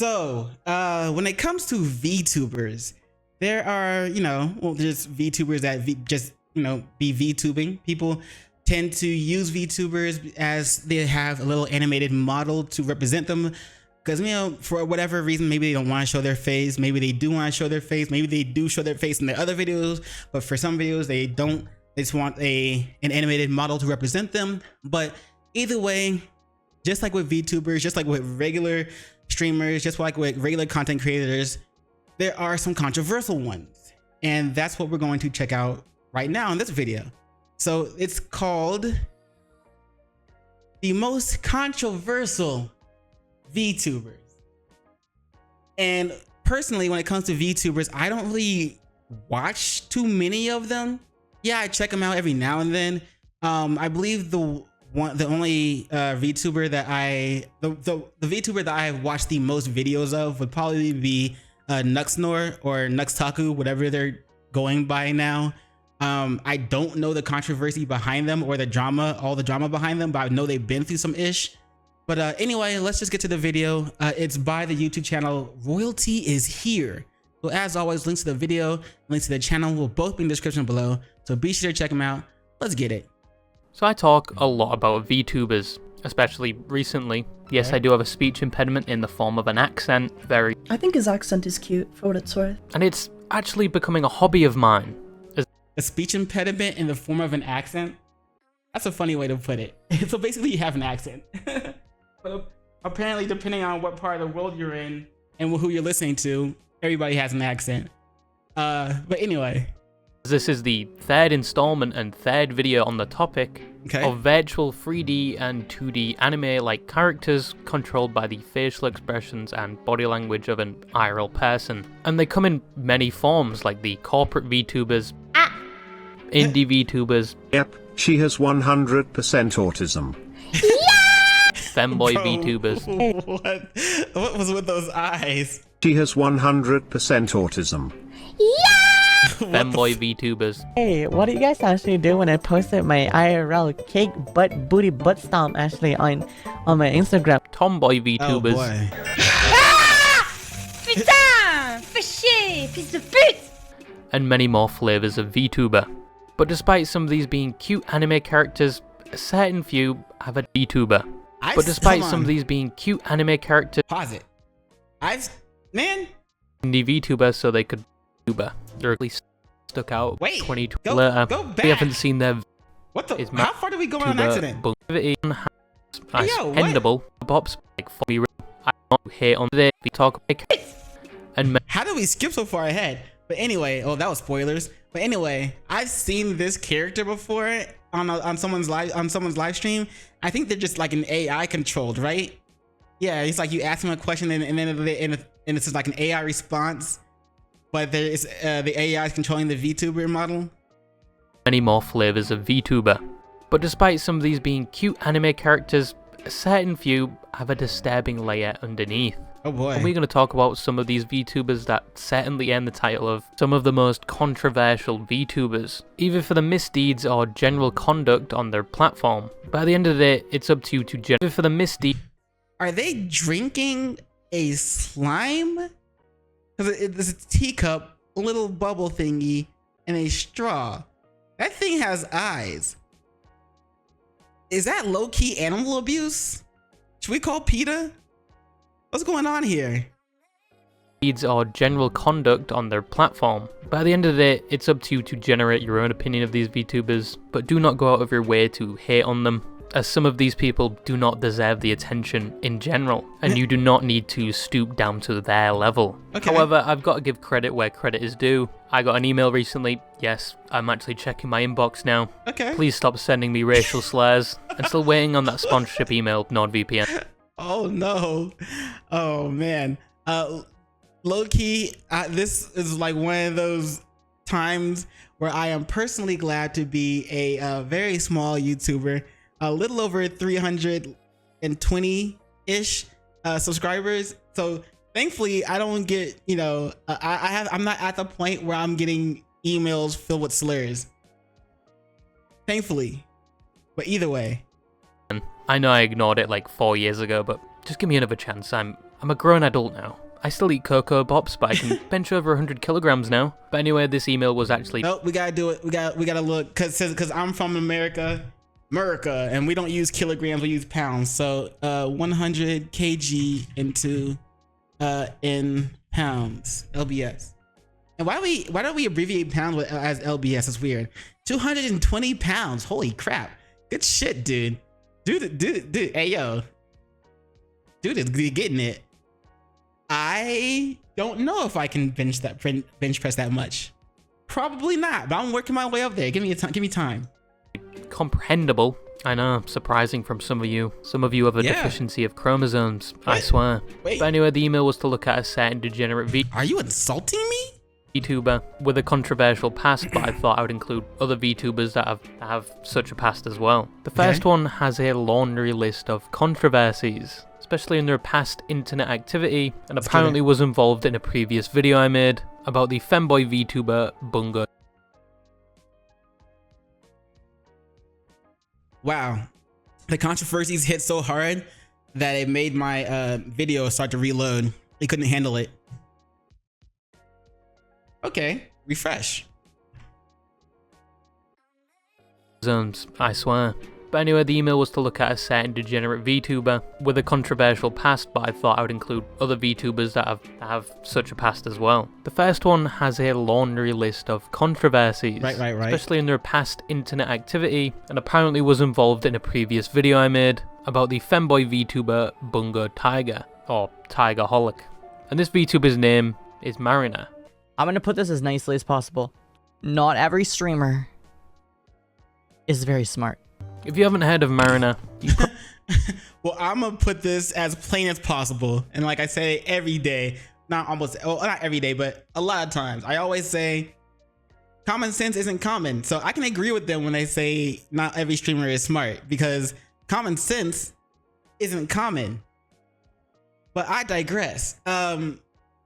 When it comes to VTubers, there are, just VTubers that be VTubing. People tend to use VTubers as they have a little animated model to represent them. Because, for whatever reason, maybe they don't want to show their face. Maybe they do want to show their face. Maybe they do show their face in their other videos. But for some videos, they don't. They just want an animated model to represent them. But either way, just like with VTubers, just like with regular streamers, just like with regular content creators, there are some controversial ones. And that's what we're going to check out right now in this video. So it's called the most controversial VTubers. And personally, when it comes to VTubers, I don't really watch too many of them. Yeah, I check them out every now and then. I believe the only VTuber that the VTuber that I have watched the most videos of would probably be Nuxnor or Nuxtaku, whatever they're going by now. I don't know the controversy behind them or all the drama behind them, but I know they've been through some ish. But anyway, let's just get to the video. It's by the YouTube channel Royalty is Here. So as always, links to the video, links to the channel will both be in the description below. So be sure to check them out. Let's get it. So I talk a lot about VTubers, especially recently. Yes, I do have a speech impediment in the form of an accent. I think his accent is cute, for what it's worth. And it's actually becoming a hobby of mine. A speech impediment in the form of an accent? That's a funny way to put it. So basically you have an accent. But apparently, depending on what part of the world you're in and who you're listening to, everybody has an accent. But anyway. This is the third installment and third video on the topic of virtual 3D and 2D anime-like characters controlled by the facial expressions and body language of an IRL person. And they come in many forms, like the corporate VTubers, indie VTubers. Yep, she has 100% autism. Femboy VTubers. What was with those eyes? She has 100% autism. Femboy VTubers. Hey, what do you guys actually do when I posted my IRL cake butt booty butt stomp actually on my Instagram? Tomboy VTubers. Oh boy. Putain! Fais chier, fils de pute! And many more flavors of VTuber. But despite some of these being cute anime characters, a certain few have a VTuber. But despite some of these being cute anime characters, pause it. Man, indie VTuber, so they could VTuber. They're at least stuck out. Wait, 2020 later. Go back. We haven't seen their. What the? How far did we go on accident? Endable. Bob's like fully. I don't hate on the talk. And how did we skip so far ahead? But anyway, oh, that was spoilers. But anyway, I've seen this character before on someone's live stream. I think they're just like an AI controlled, right? Yeah, it's like you ask them a question and then it's just like an AI response, but there is the AI is controlling the VTuber model. Many more flavors of VTuber, but despite some of these being cute anime characters, a certain few have a disturbing layer underneath. Oh boy. And we're going to talk about some of these VTubers that certainly earn the title of some of the most controversial VTubers, either for the misdeeds or general conduct on their platform. But at the end of the day, it's up to you to judge for the misdeeds. Are they drinking a slime? Because it's a teacup, a little bubble thingy, and a straw. That thing has eyes. Is that low-key animal abuse? Should we call PETA? What's going on here? Or general conduct on their platform. But at the end of the day, it's up to you to generate your own opinion of these VTubers, but do not go out of your way to hate on them, as some of these people do not deserve the attention in general, and you do not need to stoop down to their level. However, I've got to give credit where credit is due. I got an email recently. Yes, I'm actually checking my inbox now. Please stop sending me racial slurs. I'm still waiting on that sponsorship email, NordVPN. Oh no. Oh man. Low-key, this is like one of those times where I am personally glad to be a very small YouTuber. A little over 320-ish subscribers. So thankfully I don't get, I'm not at the point where I'm getting emails filled with slurs. Thankfully. But either way. I know I ignored it like 4 years ago, but just give me another chance. I'm I'm a grown adult now. I still eat Cocoa Pops, but I can bench over 100 kilograms now. But anyway, this email was actually... Nope, we gotta do it. We gotta look, cause I'm from America, and we don't use kilograms, we use pounds. So 100 kg into in pounds, LBS. And why don't we abbreviate pounds as LBS? It's weird. 220 pounds. Holy crap! Good shit, dude. Dude. Hey yo, dude is getting it. I don't know if I can bench press that much. Probably not, but I'm working my way up there. Give me time. Comprehensible. I know, surprising from some of you. Some of you have a deficiency of chromosomes, I swear. Wait. But anyway, the email was to look at a certain degenerate Are you insulting me? VTuber with a controversial past, but I thought I would include other VTubers that have such a past as well. The first one has a laundry list of controversies, especially in their past internet activity, and apparently was involved in a previous video I made about the femboy VTuber Bungo. Wow, the controversies hit so hard that it made my video start to reload. It couldn't handle it. Okay, refresh. I swear. But anyway, the email was to look at a certain degenerate VTuber with a controversial past, but I thought I would include other VTubers that have such a past as well. The first one has a laundry list of controversies, Right. especially in their past internet activity, and apparently was involved in a previous video I made about the femboy VTuber Bungo Tiger, or Tigerholic. And this VTuber's name is Mariner. I'm gonna put this as nicely as possible. Not every streamer is very smart. If you haven't heard of Mariner, you Well, I'm gonna put this as plain as possible, and like I say every day, not every day, but a lot of times, I always say common sense isn't common. So I can agree with them when they say not every streamer is smart, because common sense isn't common. But I digress.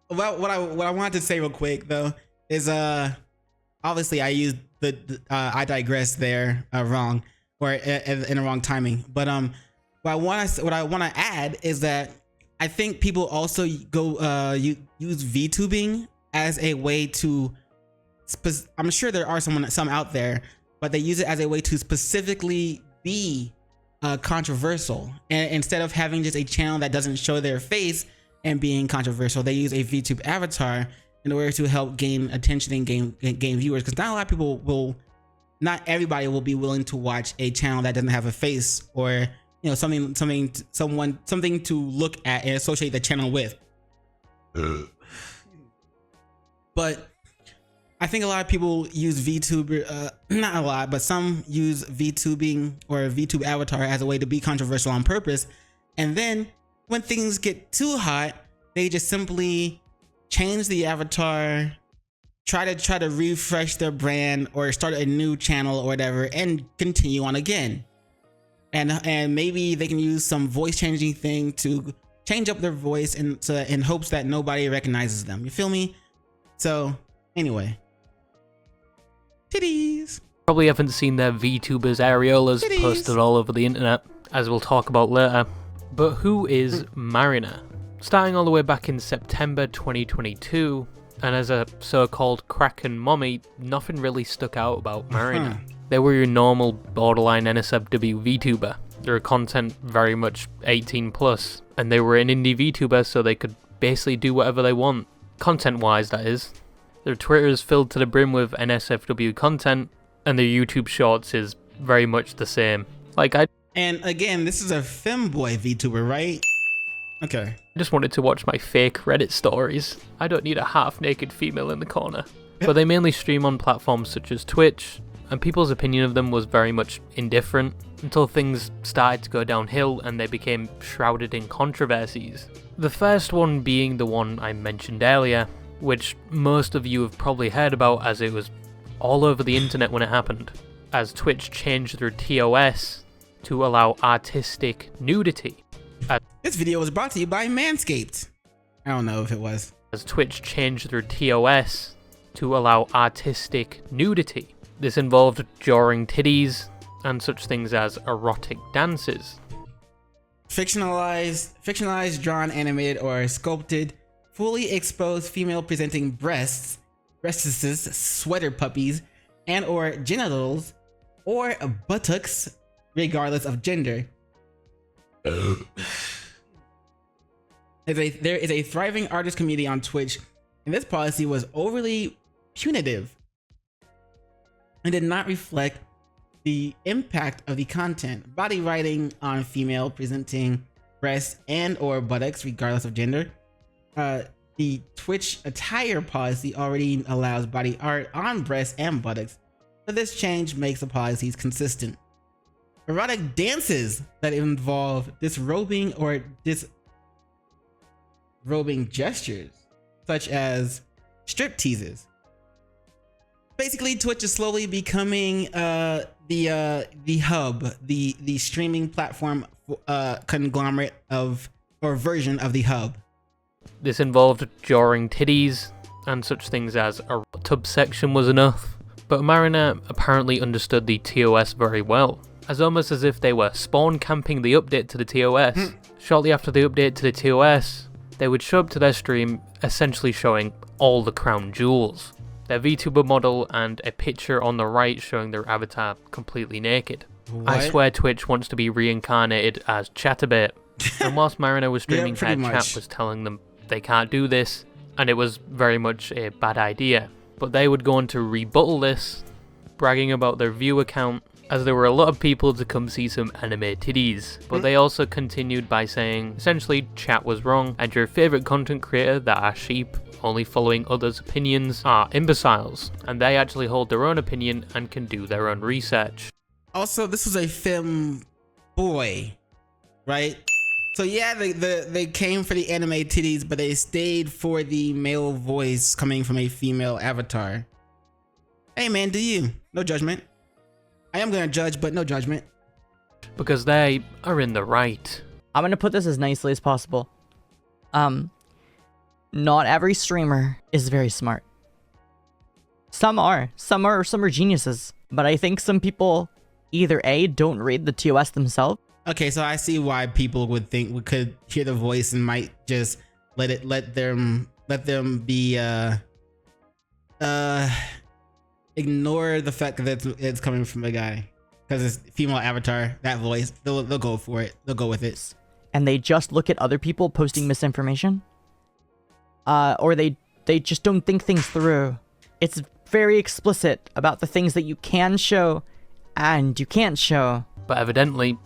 Well, what I wanted to say real quick though is obviously I used the I digress there wrong, or in the wrong timing. But what I want to add is that I think people also go use VTubing as a way to I'm sure there are some out there, but they use it as a way to specifically be controversial, and instead of having just a channel that doesn't show their face and being controversial, they use a VTube avatar in order to help gain attention and gain viewers, because not everybody will be willing to watch a channel that doesn't have a face, or something to look at and associate the channel with. But I think a lot of people use VTuber, not a lot, but some use VTubing or VTube avatar as a way to be controversial on purpose. And then when things get too hot, they just simply change the avatar, try to refresh their brand or start a new channel or whatever, and continue on again. And maybe they can use some voice changing thing to change up their voice in hopes that nobody recognizes them. You feel me? So anyway. Titties. probably haven't seen their VTubers areolas posted all over the internet, as we'll talk about later. But who is Mariner? Starting all the way back in September 2022, and as a so-called Kraken mommy, nothing really stuck out about Mariner. They were your normal borderline NSFW VTuber. Their content very much 18 plus, and they were an indie VTuber, so they could basically do whatever they want. Content-wise, that is. Their Twitter is filled to the brim with NSFW content, and their YouTube Shorts is very much the same. And again, this is a femboy VTuber, right? Okay. I just wanted to watch my fake Reddit stories. I don't need a half-naked female in the corner. But they mainly stream on platforms such as Twitch, and people's opinion of them was very much indifferent until things started to go downhill and they became shrouded in controversies. The first one being the one I mentioned earlier, which most of you have probably heard about as it was all over the internet when it happened, as Twitch changed their TOS to allow artistic nudity. This video was brought to you by Manscaped. I don't know if it was. As Twitch changed their TOS to allow artistic nudity. This involved drawing titties and such things as erotic dances. fictionalized, drawn, animated, or sculpted, fully exposed female presenting breasts, sweater puppies, and or genitals, or buttocks, regardless of gender. There is a thriving artist community on Twitch, and this policy was overly punitive and did not reflect the impact of the content. Body writing on female presenting breasts and or buttocks, regardless of gender. The Twitch attire policy already allows body art on breasts and buttocks, but this change makes the policies consistent. Erotic dances that involve disrobing or disrobing gestures, such as strip teases. Basically, Twitch is slowly becoming the hub, the streaming platform conglomerate of or version of the hub. This involved drawing titties, and such things as a tub section was enough. But Mariner apparently understood the TOS very well, as almost as if they were spawn camping the update to the TOS. Shortly after the update to the TOS, they would show up to their stream essentially showing all the crown jewels. Their VTuber model and a picture on the right showing their avatar completely naked. What? I swear Twitch wants to be reincarnated as Chatterbait. And whilst Mariner was streaming, pretty her much. chat was telling them they can't do this, and it was very much a bad idea. But they would go on to rebuttal this, bragging about their view count, as there were a lot of people to come see some anime titties. But they also continued by saying, essentially, chat was wrong, and your favourite content creator that are sheep, only following others' opinions, are imbeciles, and they actually hold their own opinion and can do their own research. Also, this was a femme boy, right? So yeah, they came for the anime titties, but they stayed for the male voice coming from a female avatar. Hey man, do you? No judgment. I am gonna judge, but no judgment. Because they are in the right. I'm gonna put this as nicely as possible. Not every streamer is very smart. Some are geniuses. But I think some people either A, don't read the TOS themselves. Okay, so I see why people would think we could hear the voice and might just let them be ignore the fact that it's coming from a guy because it's female avatar, that voice. They'll go for it. They'll go with it. And they just look at other people posting misinformation. Or they just don't think things through. It's very explicit about the things that you can show and you can't show. But evidently,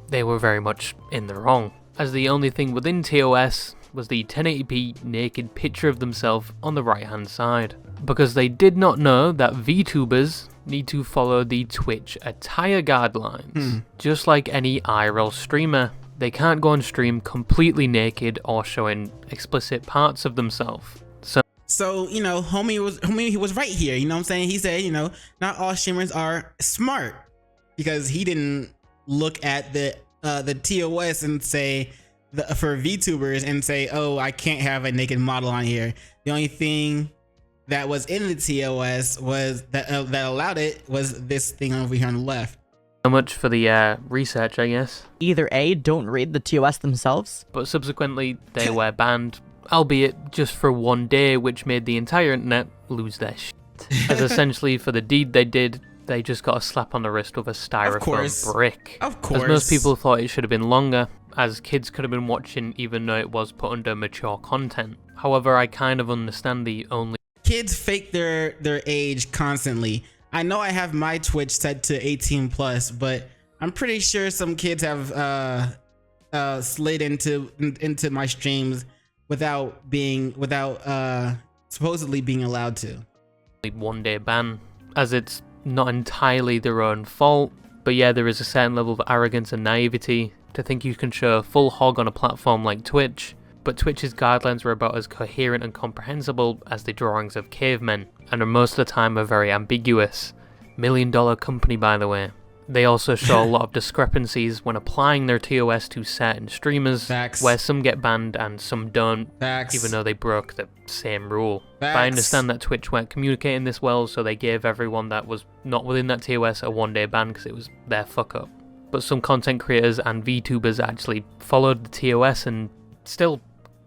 they were very much in the wrong, as the only thing within TOS was the 1080p naked picture of themselves on the right hand side. Because they did not know that VTubers need to follow the Twitch attire guidelines. Just like any IRL streamer, they can't go on stream completely naked or showing explicit parts of themselves. So, you know, homie was right here. You know what I'm saying? He said, you know, not all streamers are smart, because he didn't look at the TOS and say for VTubers and say, oh, I can't have a naked model on here. The only thing that was in the TOS was that allowed it was this thing over here on the left. So much for the research, I guess. Either A, don't read the TOS themselves. But subsequently, they were banned, albeit just for one day, which made the entire internet lose their shit. As essentially for the deed they did, they just got a slap on the wrist with a styrofoam brick. Of course. As most people thought it should have been longer, as kids could have been watching even though it was put under mature content. However, I kind of understand the only... Kids fake their age constantly. I know I have my Twitch set to 18 plus, but I'm pretty sure some kids have slid into my streams without supposedly being allowed to. One day ban, as it's not entirely their own fault, but yeah, there is a certain level of arrogance and naivety to think you can show a full hog on a platform like Twitch, but Twitch's guidelines were about as coherent and comprehensible as the drawings of cavemen, and are most of the time are very ambiguous. $1 million company, by the way. They also show a lot of discrepancies when applying their TOS to certain streamers, Facts. where some get banned and some don't, Facts. even though they broke the same rule. But I Facts. understand that Twitch weren't communicating this well, so they gave everyone that was not within that TOS a one-day ban because it was their fuck up. but some content creators and VTubers actually followed the TOS and still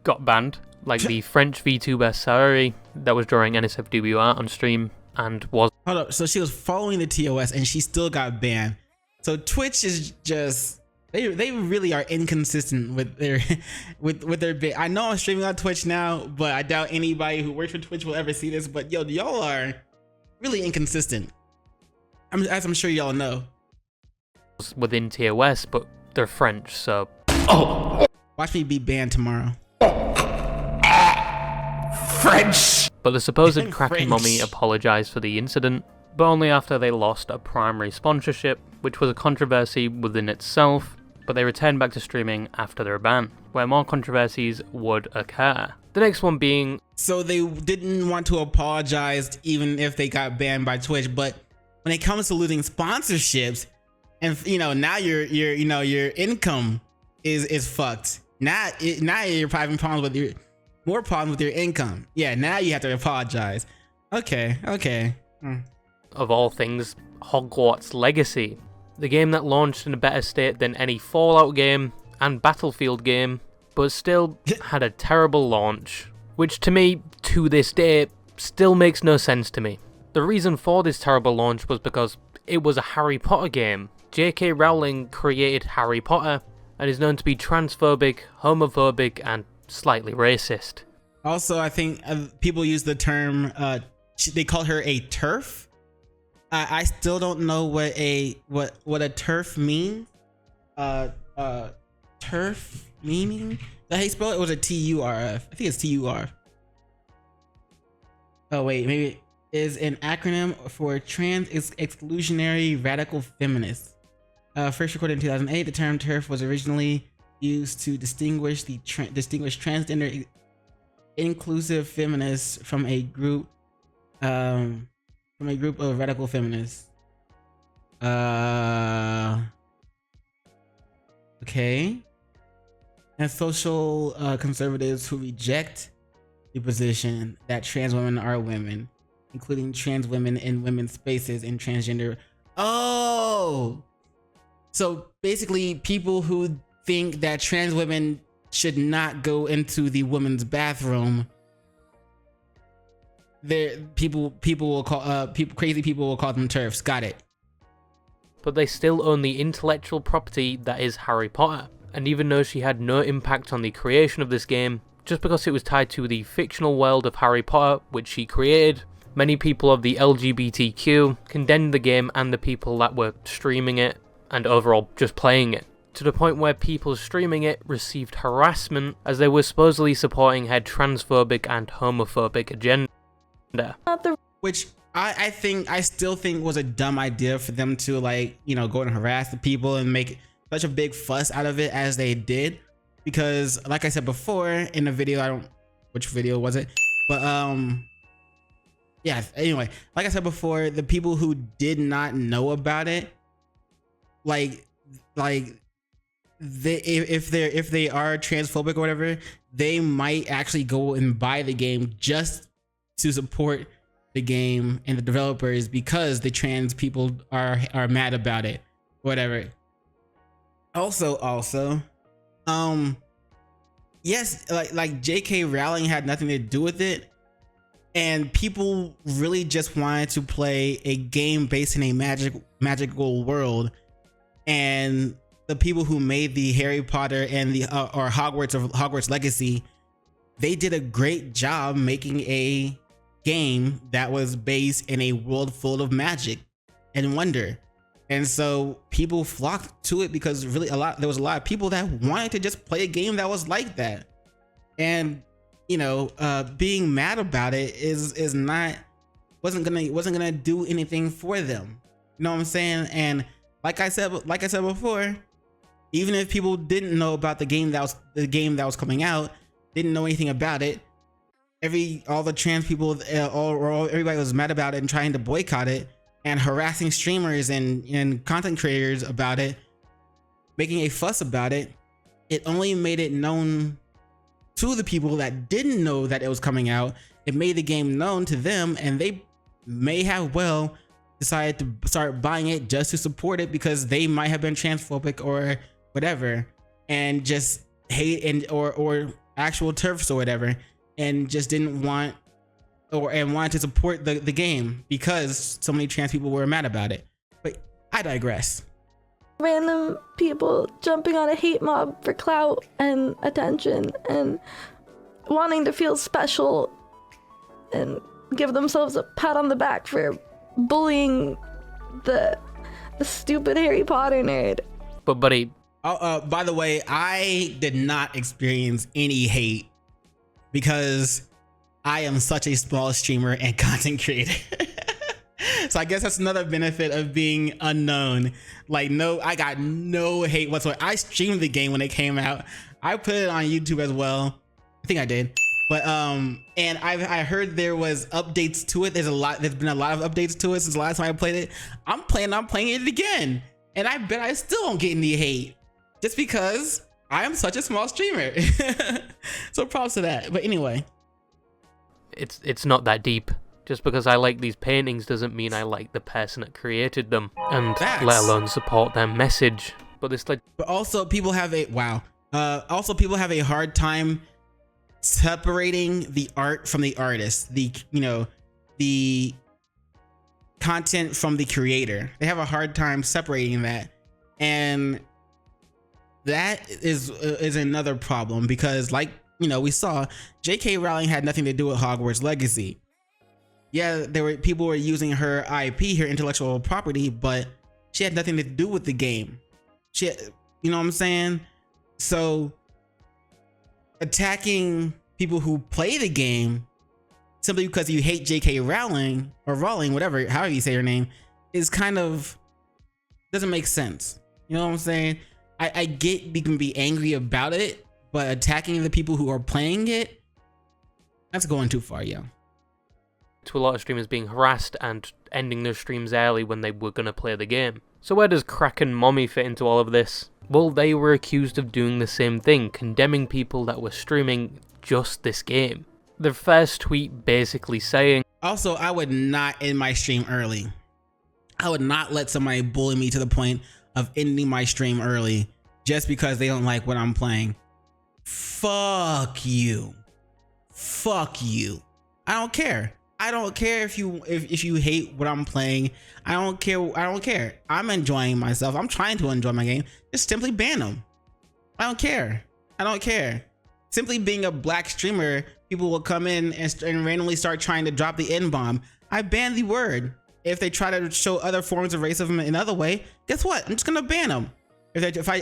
got banned, like the French VTuber Sarari that was drawing NSFW art on stream and was... Hold up, so she was following the TOS and she still got banned. So Twitch is just, they really are inconsistent with their with their bit. I know I'm streaming on Twitch now, but I doubt anybody who works for Twitch will ever see this, but yo, y'all are really inconsistent. As I'm sure y'all know. Within TOS, but they're French, so... Watch me be banned tomorrow. French! But the supposed Kraken French. Mummy apologised for the incident, but only after they lost a primary sponsorship, which was a controversy within itself, but they returned back to streaming after their ban, where more controversies would occur. The next one being... So they didn't want to apologize even if they got banned by Twitch, but when it comes to losing sponsorships, and now your income is fucked. Now you're having problems with more problems with your income. Yeah, now you have to apologize. Okay. Of all things, Hogwarts Legacy, the game that launched in a better state than any Fallout game and Battlefield game, but still had a terrible launch, which to me, to this day, still makes no sense to me. The reason for this terrible launch was because it was a Harry Potter game. J.K. Rowling created Harry Potter and is known to be transphobic, homophobic, and slightly racist. Also, I think people use the term, they call her a TERF. I still don't know what a TERF means. TERF meaning? Is that how you spell it? It was a T-U-R-F. I think it's T-U-R. Oh wait, maybe is an acronym for trans exclusionary radical feminist. First recorded in 2008, the term TERF was originally used to distinguish transgender inclusive feminists from a group of radical feminists. Okay. And social conservatives who reject the position that trans women are women, including trans women in women's spaces and transgender. Oh, so basically people who think that trans women should not go into the women's bathroom. People will call crazy people will call them TERFs. Got it. But they still own the intellectual property that is Harry Potter. And even though she had no impact on the creation of this game, just because it was tied to the fictional world of Harry Potter, which she created, many people of the LGBTQ condemned the game and the people that were streaming it, and overall just playing it, to the point where people streaming it received harassment as they were supposedly supporting her transphobic and homophobic agenda. Which I still think was a dumb idea for them to go and harass the people and make such a big fuss out of it as they did, because like I said before in the video, which video was it? But yeah, anyway, like I said before, the people who did not know about it, if they are transphobic or whatever, they might actually go and buy the game just to support the game and the developers because the trans people are mad about it, whatever. Also, yes, like J.K. Rowling had nothing to do with it, and people really just wanted to play a game based in a magical world, and the people who made the Harry Potter and the or Hogwarts Legacy, they did a great job making a game that was based in a world full of magic and wonder. And so people flocked to it because there was a lot of people that wanted to just play a game that was like that. And being mad about it wasn't gonna do anything for them. You know what I'm saying? And like I said before, even if people didn't know about the game that was coming out, didn't know anything about it, all the trans people everybody was mad about it and trying to boycott it and harassing streamers and content creators about it, making a fuss about it. It only made it known to the people that didn't know that it was coming out. It made the game known to them, and they may have decided to start buying it just to support it because they might have been transphobic or whatever, and just hate or actual turfs or whatever, and just didn't want and wanted to support the game because so many trans people were mad about it. But I digress. Random people jumping on a hate mob for clout and attention and wanting to feel special and give themselves a pat on the back for bullying the stupid Harry Potter nerd. But buddy, by the way, I did not experience any hate because I am such a small streamer and content creator. So I guess that's another benefit of being unknown. Like, no, I got no hate whatsoever. I streamed the game when it came out. I put it on YouTube as well. I think I did. But and I heard there was updates to it. There's been a lot of updates to it since the last time I played it. I'm playing it again. And I bet I still don't get any hate just because I am such a small streamer. So props to that. But anyway, it's not that deep. Just because I like these paintings doesn't mean I like the person that created them, and let alone support their message. But also people have a people have a hard time separating the art from the artist, the content from the creator. They have a hard time separating that, and that is another problem because, like, we saw J.K. Rowling had nothing to do with Hogwarts Legacy. Yeah, people were using her IP, her intellectual property, but she had nothing to do with the game. You know what I'm saying? So attacking people who play the game simply because you hate J.K. Rowling or Rowling, whatever, however you say her name, is kind of doesn't make sense. You know what I'm saying? I get you can be angry about it, but attacking the people who are playing it, that's going too far, yo. To a lot of streamers being harassed and ending their streams early when they were going to play the game. So where does Kraken Mommy fit into all of this? Well, they were accused of doing the same thing, condemning people that were streaming just this game. Their first tweet basically saying, also, I would not end my stream early. I would not let somebody bully me to the point of ending my stream early just because they don't like what I'm playing. Fuck you. Fuck you. I don't care. I don't care if you hate what I'm playing. I don't care. I'm enjoying myself. I'm trying to enjoy my game. Just simply ban them. I don't care. Simply being a black streamer, people will come in and randomly start trying to drop the N-bomb. I ban the word. If they try to show other forms of racism in another way, guess what? I'm just gonna ban them. If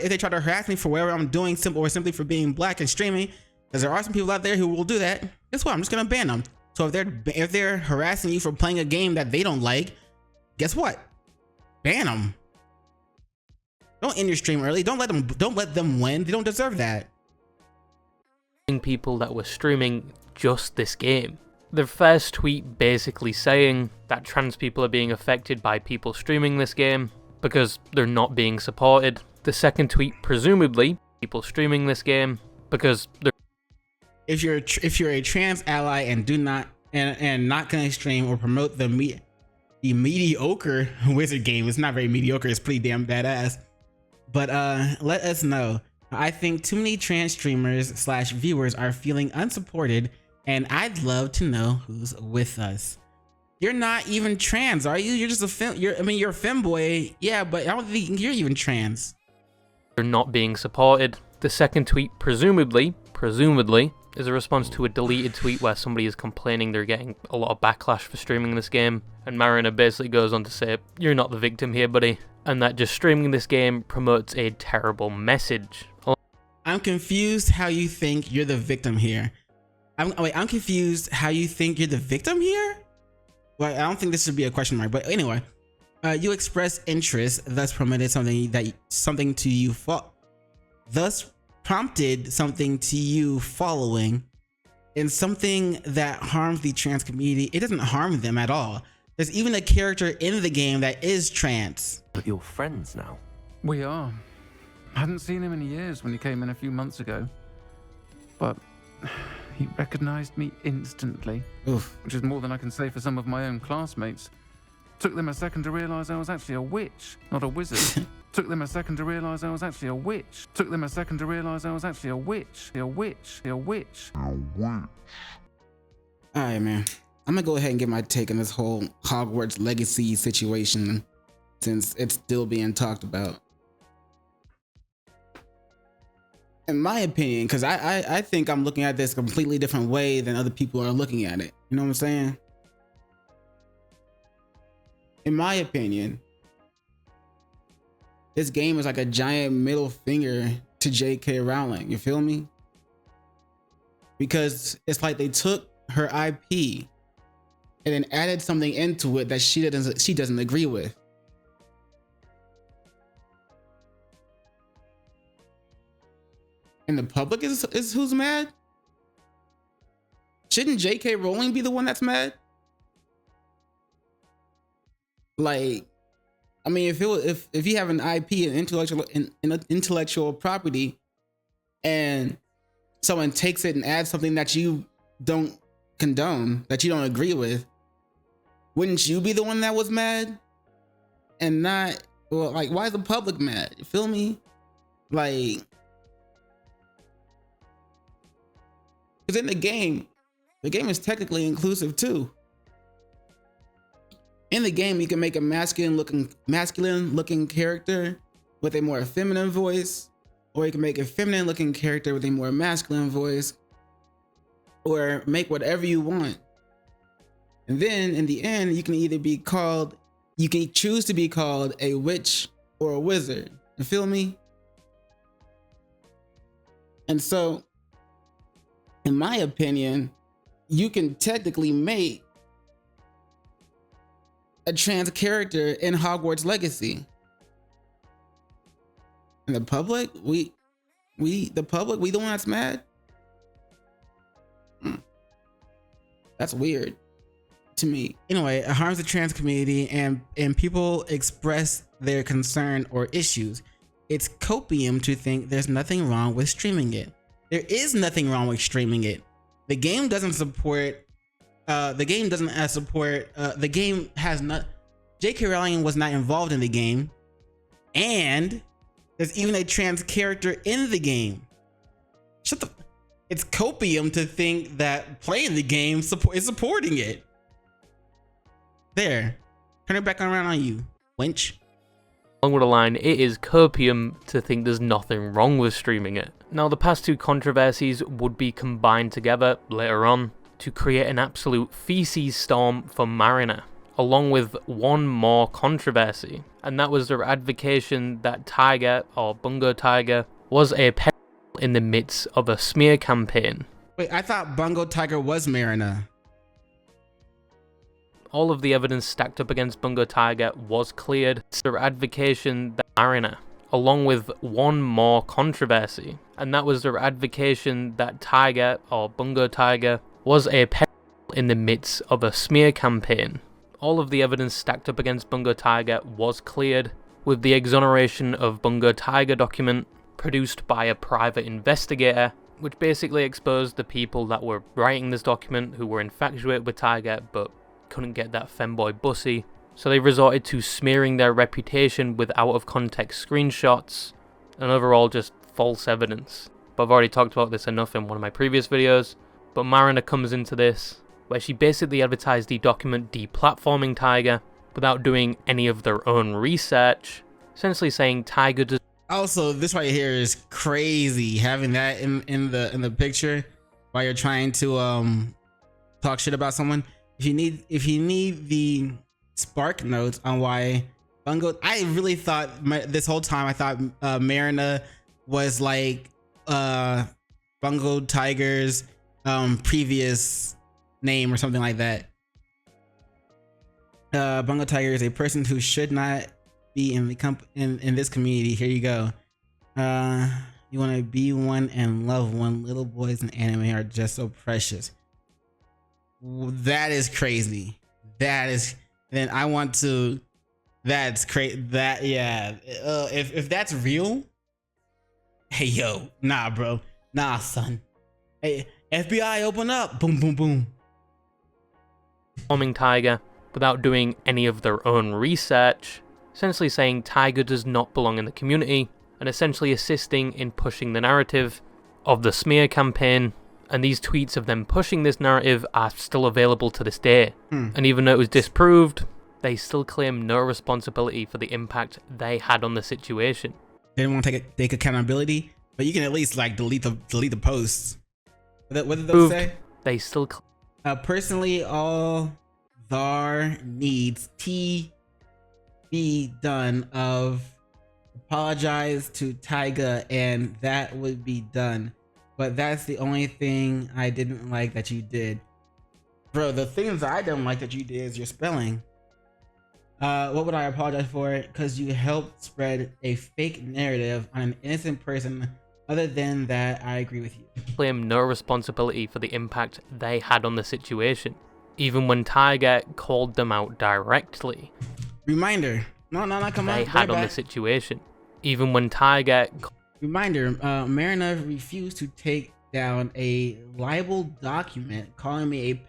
they try to harass me for whatever I'm doing, or simply for being black and streaming, because there are some people out there who will do that, guess what? I'm just gonna ban them. So if they're harassing you for playing a game that they don't like, guess what? Ban them. Don't end your stream early. Don't let them win. They don't deserve that. People that were streaming just this game. Their first tweet basically saying that trans people are being affected by people streaming this game because they're not being supported. The second tweet, presumably, people streaming this game because they're. If you're a trans ally and not gonna stream or promote the mediocre wizard game, it's not very mediocre, it's pretty damn badass. But let us know. I think too many trans streamers / viewers are feeling unsupported, and I'd love to know who's with us. You're not even trans, are you? You're just you're a femboy, yeah, but I don't think you're even trans. They're not being supported. The second tweet, presumably, is a response to a deleted tweet where somebody is complaining they're getting a lot of backlash for streaming this game, and Marina basically goes on to say, "You're not the victim here, buddy," and that just streaming this game promotes a terrible message. I'm confused how you think you're the victim here. I'm confused how you think you're the victim here? Well, I don't think this should be a question mark, but anyway. You express interest, thus prompted something to you following in something that harms the trans community. It doesn't harm them at all. There's even a character in the game that is trans. But you're friends now. We are. I hadn't seen him in years when he came in a few months ago. But he recognized me instantly. Oof. Which is more than I can say for some of my own classmates. Took them a second to realise I was actually a witch, not a wizard. Took them a second to realise I was actually a witch. Took them a second to realise I was actually a witch. A witch. A witch. All right, man. I'm gonna go ahead and get my take on this whole Hogwarts Legacy situation, since it's still being talked about. In my opinion, because I think I'm looking at this a completely different way than other people are looking at it. You know what I'm saying? In my opinion, this game is like a giant middle finger to J.K. Rowling. You feel me? Because it's like they took her IP and then added something into it that she doesn't agree with. And the public is who's mad? Shouldn't J.K. Rowling be the one that's mad? Like, I mean, if you have an IP and intellectual property, and someone takes it and adds something that you don't condone, that you don't agree with, wouldn't you be the one that was mad? And not, well, like, why is the public mad? You feel me? Like, because in the game is technically inclusive too. In the game, you can make a masculine looking character with a more feminine voice, or you can make a feminine looking character with a more masculine voice, or make whatever you want. And then in the end, you can choose to be called a witch or a wizard. You feel me? And so, in my opinion, you can technically make a trans character in Hogwarts Legacy. And the public, we the one that's mad? That's weird to me. Anyway, it harms the trans community and people express their concern or issues. It's copium to think there's nothing wrong with streaming it. There is nothing wrong with streaming it. The game doesn't support the game has not, J.K. Rowling was not involved in the game, and there's even a trans character in the game. It's copium to think that playing the game is supporting it. There, turn it back around on you, wench. Along with the line, it is copium to think there's nothing wrong with streaming it. Now, the past two controversies would be combined together later on to create an absolute feces storm for Mariner, along with one more controversy, and that was their advocation that Tiger, or Bungo Tiger, was a pedophile in the midst of a smear campaign. Wait, I thought Bungo Tiger was Mariner. All of the evidence stacked up against Bungo Tiger was cleared. Their advocation that Mariner, along with one more controversy, and that was their advocation that Tiger, or Bungo Tiger, was a pedophile in the midst of a smear campaign. All of the evidence stacked up against Bungo Tiger was cleared, with the exoneration of Bungo Tiger document produced by a private investigator, which basically exposed the people that were writing this document who were infatuated with Tiger but couldn't get that femboy bussy, so they resorted to smearing their reputation with out of context screenshots and overall just false evidence. But I've already talked about this enough in one of my previous videos, but Mariner comes into this where she basically advertised the document deplatforming Tiger without doing any of their own research, essentially saying Tiger does. Also, this right here is crazy, having that in the picture while you're trying to talk shit about someone. If you need the spark notes on why Bungo, I really thought this whole time I thought Marina was like Bungo Tiger's previous name or something like that. Bungo Tiger is a person who should not be in the in this community. Here you go. You want to be one and love one. Little boys in anime are just so precious. That is crazy. That is. Then I want to. That's crazy. That, yeah. If that's real. Hey yo, nah, bro. Nah, son. Hey, FBI, open up. Boom, boom, boom. Forming Tiger without doing any of their own research, essentially saying Tyga does not belong in the community, and essentially assisting in pushing the narrative of the smear campaign. And these tweets of them pushing this narrative are still available to this day. And even though it was disproved, they still claim no responsibility for the impact they had on the situation. They didn't want to take accountability, but you can at least like delete the posts. What did those say? They still personally, all VAR needs be done of apologize to Tyga, and that would be done. But that's the only thing I didn't like that you did. Bro, the things I don't like that you did is your spelling. What would I apologize for? Because you helped spread a fake narrative on an innocent person. Other than that, I agree with you. claim no responsibility for the impact they had on the situation, even when Tyga called them out directly. Reminder. No, come on. They had on the situation, even when Tyga. Reminder, Marina refused to take down a libel document calling me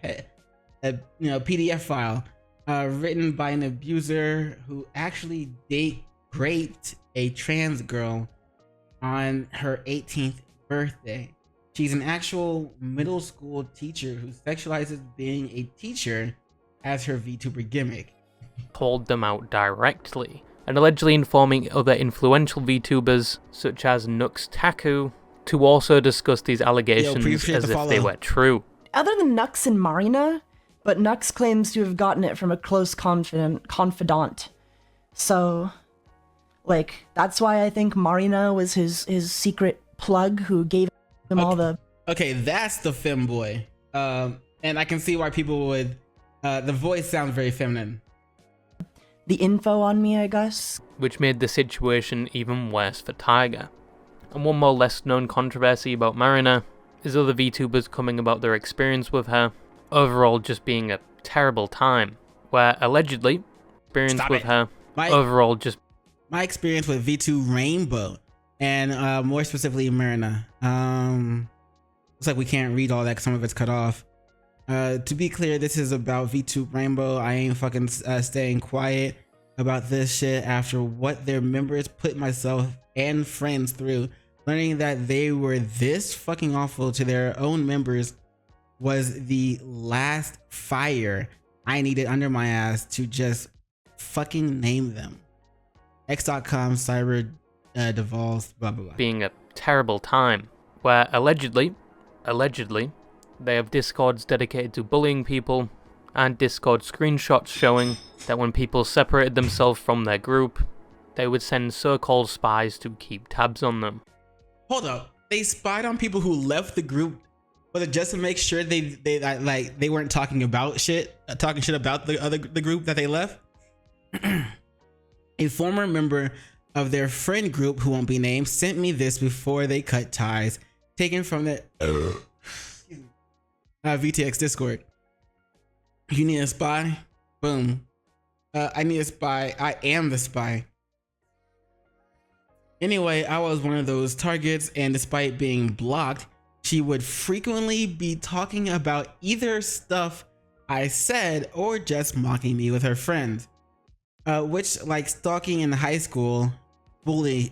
a PDF file written by an abuser who actually raped a trans girl on her 18th birthday. She's an actual middle school teacher who sexualizes being a teacher as her VTuber gimmick. Called them out directly, and allegedly informing other influential VTubers, such as Nux Taku, to also discuss these allegations as if they were true. Other than Nux and Marina, but Nux claims to have gotten it from a close confidant. So, like, that's why I think Marina was his secret plug who gave him all the... Okay, that's the femboy. And I can see why people would... the voice sounds very feminine. The info on me, I guess. Which made the situation even worse for Tyga. And one more less known controversy about Marina is other VTubers coming about their experience with her, overall just being a terrible time, where allegedly, experience with her, overall just... My experience with V2 Rainbow, and more specifically Marina. Looks like we can't read all that because some of it's cut off. To be clear, this is about VTube Rainbow. I ain't fucking staying quiet about this shit after what their members put myself and friends through. Learning that they were this fucking awful to their own members was the last fire I needed under my ass to just fucking name them. X.com cyber devolves, blah blah blah. Being a terrible time, where allegedly, they have Discords dedicated to bullying people, and Discord screenshots showing that when people separated themselves from their group, they would send so-called spies to keep tabs on them. Hold up, they spied on people who left the group, but just to make sure they weren't talking about shit, talking shit about the group that they left. A former member of their friend group, who won't be named, sent me this before they cut ties, taken from the VTX Discord. You need a spy? Boom. I need a spy. I am the spy. Anyway, I was one of those targets, and despite being blocked, she would frequently be talking about either stuff I said or just mocking me with her friends. Which, like, stalking in high school, bully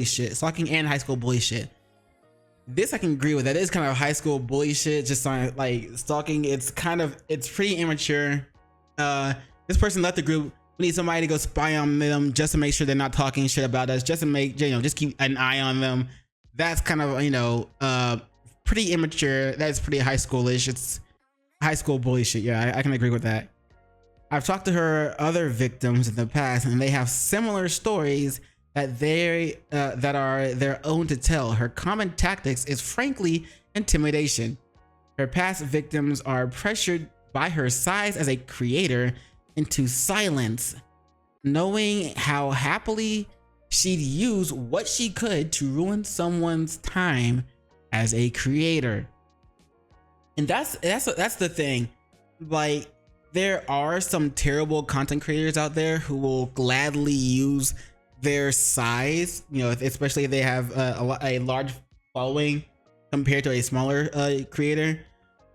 shit. Stalking and high school bully shit. This I can agree with. That is kind of high school bully shit. Just on, like, stalking. It's pretty immature. This person left the group. We need somebody to go spy on them just to make sure they're not talking shit about us. Just to make, just keep an eye on them. That's kind of, pretty immature. That's pretty high schoolish. It's high school bully shit. Yeah, I can agree with that. I've talked to her other victims in the past, and they have similar stories that are their own to tell. Her common tactics is frankly intimidation. Her past victims are pressured by her size as a creator into silence, knowing how happily she'd use what she could to ruin someone's time as a creator. And that's the thing. Like, there are some terrible content creators out there who will gladly use their size, especially if they have a large following compared to a smaller creator,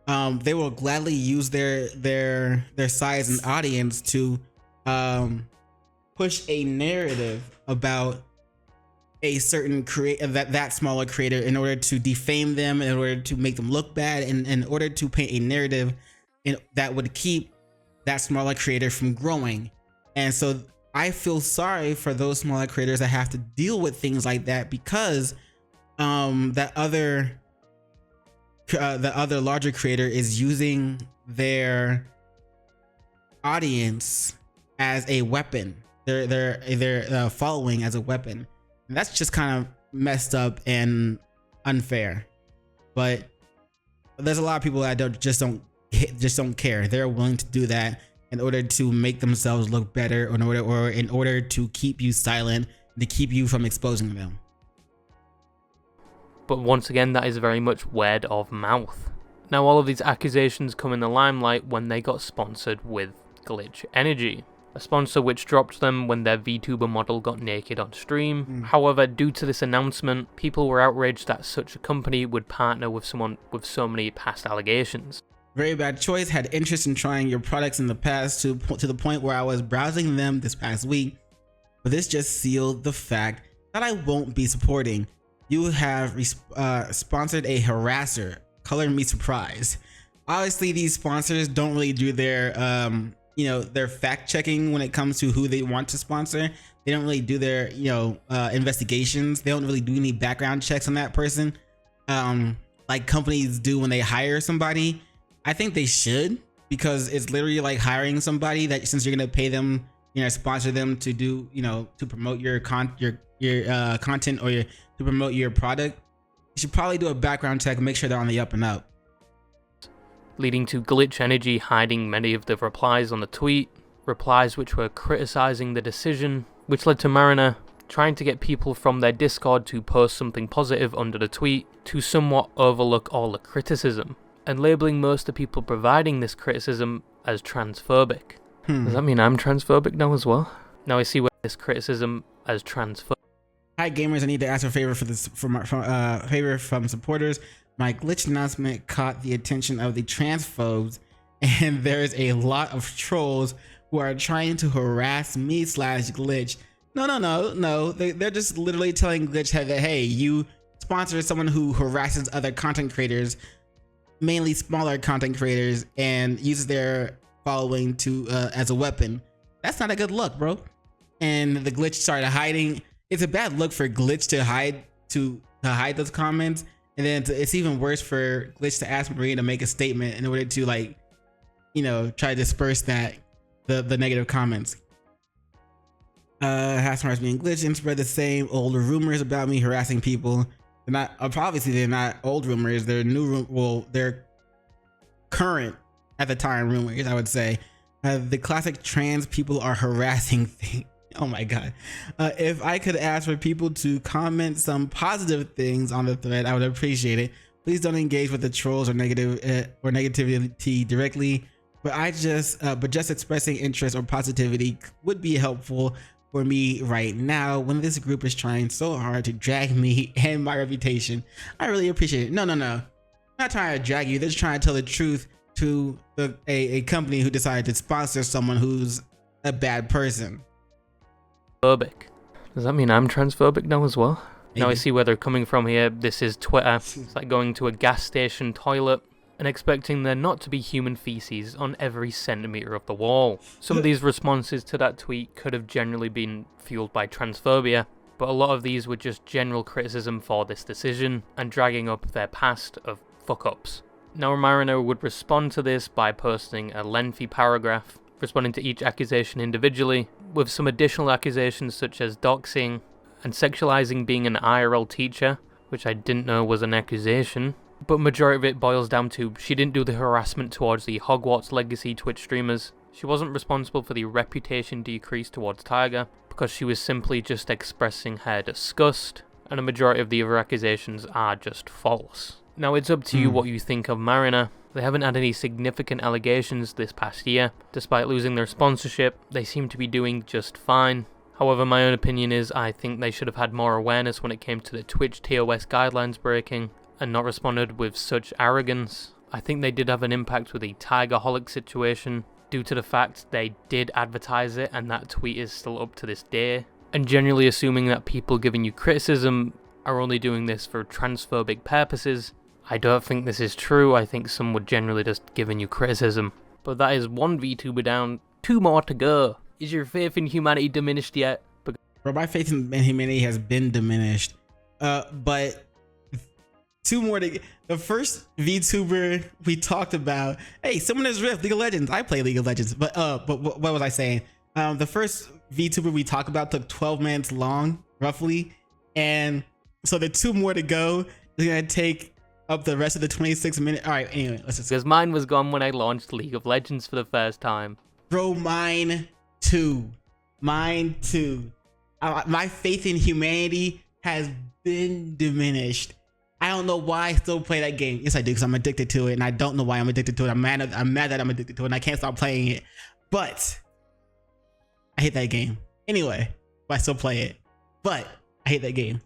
they will gladly use their size and audience to push a narrative about a certain that smaller creator in order to defame them, in order to make them look bad, and in order to paint a narrative that would keep that smaller creator from growing. And so I feel sorry for those smaller creators that have to deal with things like that, because the other larger creator is using their audience as a weapon, their following as a weapon. And that's just kind of messed up and unfair. But there's a lot of people that just don't care. They're willing to do that in order to make themselves look better, or in order to keep you silent, to keep you from exposing them. But once again, that is very much word of mouth. Now, all of these accusations come in the limelight when they got sponsored with Glitch Energy, a sponsor which dropped them when their VTuber model got naked on stream. However, due to this announcement, people were outraged that such a company would partner with someone with so many past allegations. Very bad choice. Had interest in trying your products in the past to the point where I was browsing them this past week, but this just sealed the fact that I won't be supporting. You have sponsored a harasser. Color me surprised. Obviously, these sponsors don't really do their their fact checking when it comes to who they want to sponsor. They don't really do their investigations. They don't really do any background checks on that person, like companies do when they hire somebody. I think they should, because it's literally like hiring somebody that, since you're gonna pay them, sponsor them to do, to promote your content, or to promote your product. You should probably do a background check and make sure they're on the up and up. Leading to Glitch Energy hiding many of the replies on the tweet, replies which were criticizing the decision, which led to Mariner trying to get people from their Discord to post something positive under the tweet to somewhat overlook all the criticism, and labeling most of the people providing this criticism as transphobic. Does that mean I'm transphobic now as well? Now I see where this criticism as transphobic. Hi gamers, I need to ask a favor favor from supporters. My glitch announcement caught the attention of the transphobes, and there's a lot of trolls who are trying to harass me / Glitch. No. They're just literally telling Glitch that, hey, you sponsor someone who harasses other content creators, mainly smaller content creators, and uses their following to as a weapon. That's not a good look, bro. And the Glitch started hiding. It's a bad look for Glitch to hide those comments, and then it's even worse for Glitch to ask Maria to make a statement in order to try to disperse the negative comments. Has harassed me and Glitch and spread the same old rumors about me harassing people. They're not, obviously they're not old rumors. They're they're current at the time rumors, I would say. The classic trans people are harassing thing. Oh my god. If I could ask for people to comment some positive things on the thread, I would appreciate it. Please don't engage with the trolls or negativity directly, but just expressing interest or positivity would be helpful for me right now when this group is trying so hard to drag me and my reputation. I really appreciate it. No. Not trying to drag you. They're just trying to tell the truth to a company who decided to sponsor someone who's a bad person. Phobic. Does that mean I'm transphobic now as well? Maybe. Now I see where they're coming from here. This is Twitter. It's like going to a gas station toilet and expecting there not to be human feces on every centimetre of the wall. Some of these responses to that tweet could have generally been fueled by transphobia, but a lot of these were just general criticism for this decision and dragging up their past of fuck-ups. Now Mariner would respond to this by posting a lengthy paragraph, responding to each accusation individually, with some additional accusations such as doxing and sexualizing being an IRL teacher, which I didn't know was an accusation, but majority of it boils down to she didn't do the harassment towards the Hogwarts Legacy Twitch streamers. She wasn't responsible for the reputation decrease towards Tiger, because she was simply just expressing her disgust, and a majority of the other accusations are just false. Now it's up to you what you think of Mariner. They haven't had any significant allegations this past year. Despite losing their sponsorship, they seem to be doing just fine. However, my own opinion is I think they should have had more awareness when it came to the Twitch TOS guidelines breaking, and not responded with such arrogance. I think they did have an impact with the Tigerholic situation due to the fact they did advertise it and that tweet is still up to this day. And generally assuming that people giving you criticism are only doing this for transphobic purposes, I don't think this is true. I think some would generally just giving you criticism. But that is one VTuber down, 2 more to go. Is your faith in humanity diminished yet? Bro, my faith in humanity has been diminished. But 2 more to. The first VTuber we talked about. Hey, someone has Rift, League of Legends. I play League of Legends. But what was I saying? The first VTuber we talked about took 12 minutes long, roughly. And so the 2 more to go is gonna take up the rest of the 26 minutes. All right, anyway, let's just. Because mine was gone when I launched League of Legends for the first time. Bro, mine too. My faith in humanity has been diminished. I don't know why I still play that game. Yes, I do, because I'm addicted to it, and I don't know why I'm addicted to it. I'm mad that I'm addicted to it, and I can't stop playing it. But I hate that game. Anyway, but I still play it. But I hate that game.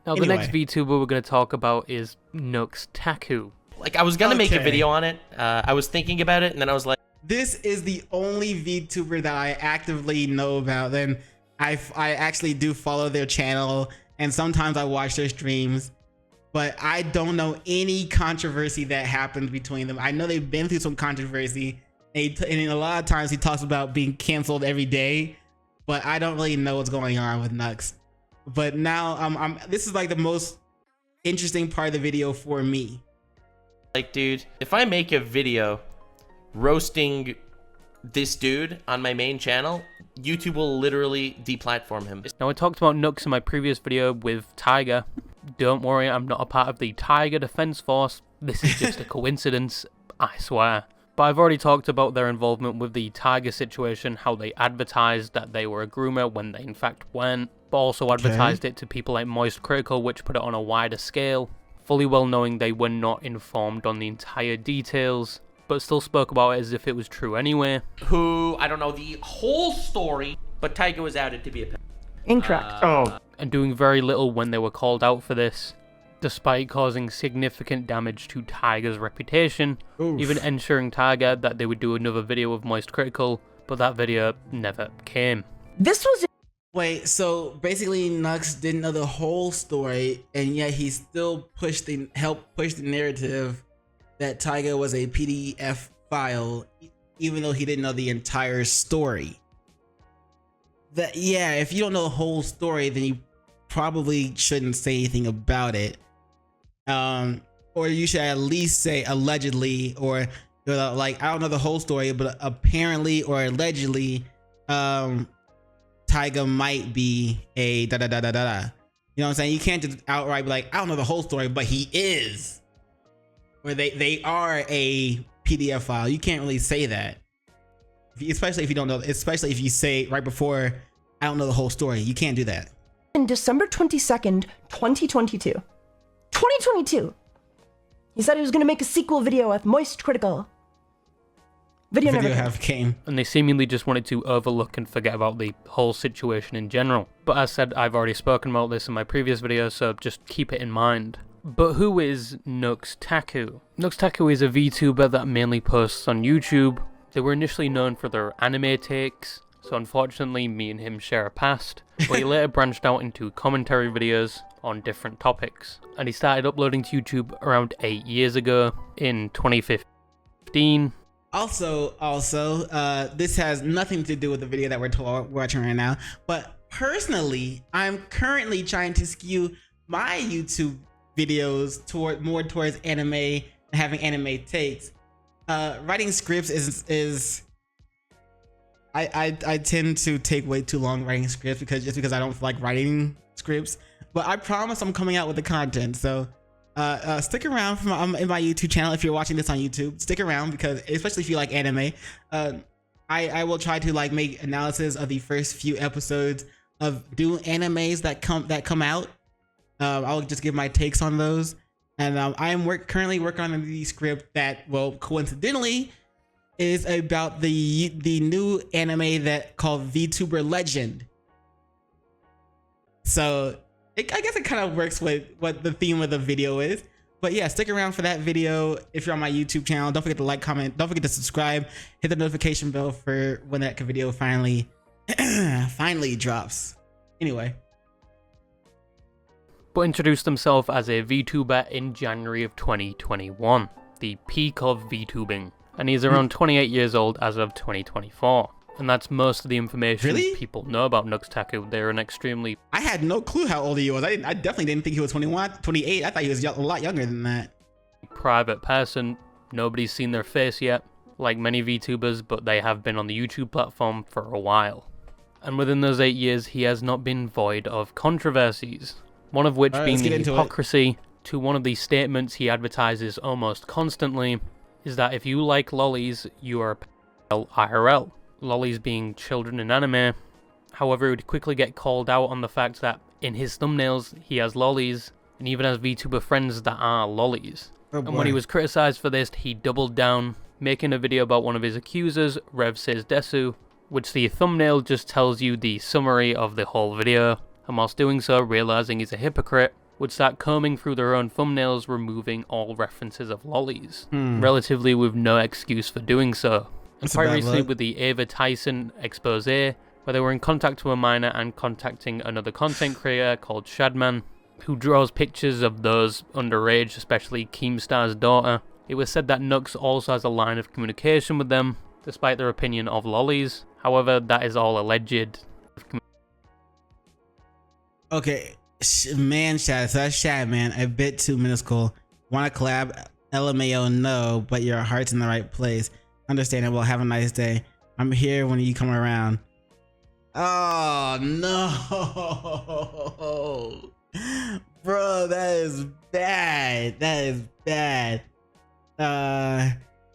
Now, the next VTuber we're going to talk about is Nux Taku. Like, I was going to make a video on it. I was thinking about it, and then I was like... This is the only VTuber that I actively know about. Then I actually do follow their channel, and sometimes I watch their streams. But I don't know any controversy that happened between them. I know they've been through some controversy, and a lot of times he talks about being canceled every day, but I don't really know what's going on with Nux. But now this is like the most interesting part of the video for me. Like, dude, if I make a video roasting this dude on my main channel, YouTube will literally deplatform him. Now, I talked about Nux in my previous video with Tiger. Don't worry, I'm not a part of the Tiger Defense Force. This is just a coincidence, I swear. But I've already talked about their involvement with the Tiger situation, how they advertised that they were a groomer when they in fact weren't, but also advertised it to people like Moist Critical, which put it on a wider scale, fully well knowing they were not informed on the entire details, but still spoke about it as if it was true anyway. Who, I don't know the whole story, but Tiger was outed to be a pedophile. Incorrect. And doing very little when they were called out for this, despite causing significant damage to Tiger's reputation, even ensuring Tiger that they would do another video of Moist Critical, but that video never came. This was... Wait, so basically Nux didn't know the whole story, and yet he still helped push the narrative that Tiger was a PDF file, even though he didn't know the entire story. Yeah, if you don't know the whole story, then you probably shouldn't say anything about it. Or you should at least say allegedly, or like, I don't know the whole story, but apparently or allegedly, Tiger might be a da da da da da da. You know what I'm saying? You can't just outright be like, I don't know the whole story, but he is. Or they are a PDF file. You can't really say that. Especially if you don't know, especially if you say right before, I don't know the whole story. You can't do that. In December 22nd, 2022. 2022! He said he was going to make a sequel video with Moist Critical. Video never came. And they seemingly just wanted to overlook and forget about the whole situation in general. But as said, I've already spoken about this in my previous video, so just keep it in mind. But who is Nux Taku? Nux Taku is a VTuber that mainly posts on YouTube. They were initially known for their anime takes, so unfortunately me and him share a past, but he later branched out into commentary videos on different topics, and he started uploading to YouTube around 8 years ago, in 2015. Also, this has nothing to do with the video that we're watching right now, but personally, I'm currently trying to skew my YouTube videos more towards anime and having anime takes. Writing scripts is I tend to take way too long writing scripts because I don't like writing scripts, but I promise I'm coming out with the content. So stick around in my YouTube channel. If you're watching this on YouTube, stick around, because especially if you like anime, I will try to like make analysis of the first few episodes of new animes that come out. I'll just give my takes on those. And I am currently working on the script that, well, coincidentally, is about the new anime that called VTuber Legend. So I guess it kind of works with what the theme of the video is. But yeah, stick around for that video if you're on my YouTube channel. Don't forget to like, comment, don't forget to subscribe, hit the notification bell for when that video finally drops. Anyway. But introduced himself as a VTuber in January of 2021, the peak of VTubing, and he's around 28 years old as of 2024. And that's most of the information people know about Nuxtaku. They're an extremely... I had no clue how old he was. I definitely didn't think he was 21, 28. I thought he was a lot younger than that. Private person. Nobody's seen their face yet, like many VTubers, but they have been on the YouTube platform for a while. And within those 8 years, he has not been void of controversies. One of which being the hypocrisy to one of the statements he advertises almost constantly is that if you like lollies, you are IRL. Lollies being children in anime. However, it would quickly get called out on the fact that in his thumbnails he has lollies and even has VTuber friends that are lollies. And when he was criticized for this, he doubled down, making a video about one of his accusers, Rev Says Desu, which the thumbnail just tells you the summary of the whole video, and whilst doing so, realizing he's a hypocrite, would start combing through their own thumbnails, removing all references of lollies, relatively with no excuse for doing so. And quite recently with the Ava Tyson expose, where they were in contact with a minor and contacting another content creator called Shadman, who draws pictures of those underage, especially Keemstar's daughter. It was said that Nux also has a line of communication with them, despite their opinion of lollies. However, that is all alleged. Okay, man, Shad, so that's Shadman, a bit too minuscule. Wanna collab? LMAO, no, but your heart's in the right place. Understandable, have a nice day. I'm here when you come around. Oh, no. Bro, that is bad. That is bad.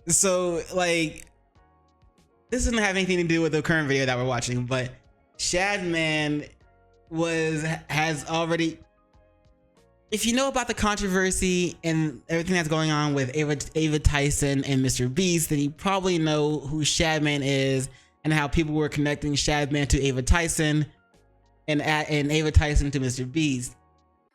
So, like, this doesn't have anything to do with the current video that we're watching, but Shadman has already... If you know about the controversy and everything that's going on with Ava Tyson and Mr. Beast, then you probably know who Shadman is and how people were connecting Shadman to Ava Tyson and Ava Tyson to Mr. Beast.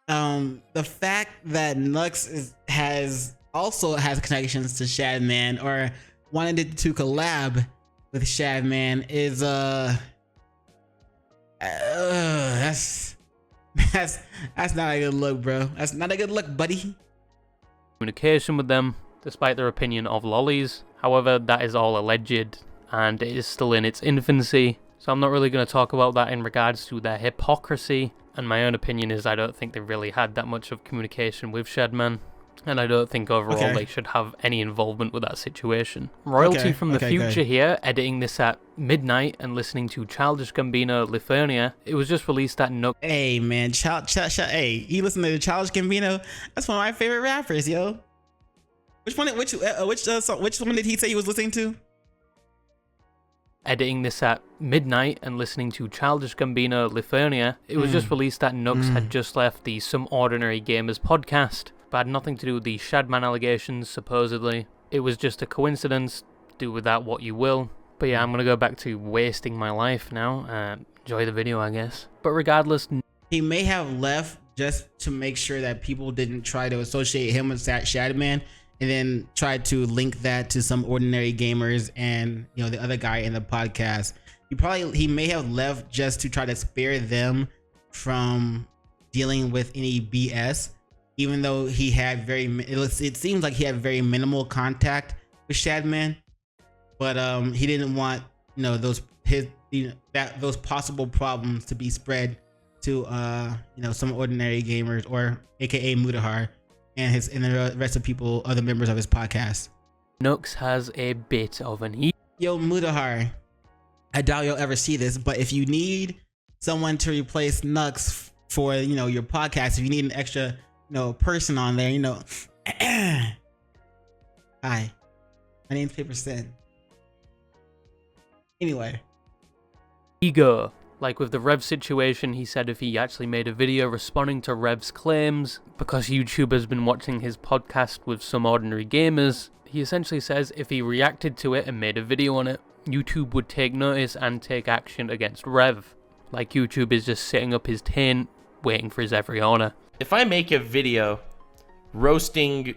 The fact that Nux has connections to Shadman or wanted to collab with Shadman is that's not a good look, bro. That's not a good look, buddy. Communication with them, despite their opinion of lollies. However, that is all alleged, and it is still in its infancy. So I'm not really going to talk about that in regards to their hypocrisy. And my own opinion is I don't think they really had that much of communication with Shadman. And I don't think overall they should have any involvement with that situation. Royalty from the future here, editing this at midnight and listening to Childish Gambino, Lithuania. It was just released at Nook. Hey man, hey, you listen to Childish Gambino? That's one of my favorite rappers, yo. Which one did he say he was listening to? Editing this at midnight and listening to Childish Gambino, Lithuania. It was just released that Nux had just left the Some Ordinary Gamers podcast. But had nothing to do with the Shadman allegations, supposedly. It was just a coincidence. Do with that what you will. But yeah, I'm going to go back to wasting my life now. Enjoy the video, I guess. But regardless... He may have left just to make sure that people didn't try to associate him with Shadman and then try to link that to Some Ordinary Gamers and, you know, the other guy in the podcast. He may have left just to try to spare them from dealing with any BS. Even though he had it seems like he had very minimal contact with Shadman, but he didn't want those possible problems to be spread to Some Ordinary Gamers, or AKA Mudahar and the rest of other members of his podcast. Nux has a bit of an Yo, Mudahar, I doubt you'll ever see this, but if you need someone to replace Nux for your podcast, if you need an extra person on there, hi, my name's PaperSin. Anyway, ego. Like with the Rev situation, he said if he actually made a video responding to Rev's claims, because YouTube has been watching his podcast with Some Ordinary Gamers, he essentially says if he reacted to it and made a video on it, YouTube would take notice and take action against Rev. Like YouTube is just setting up his taint, waiting for his every order. If I make a video roasting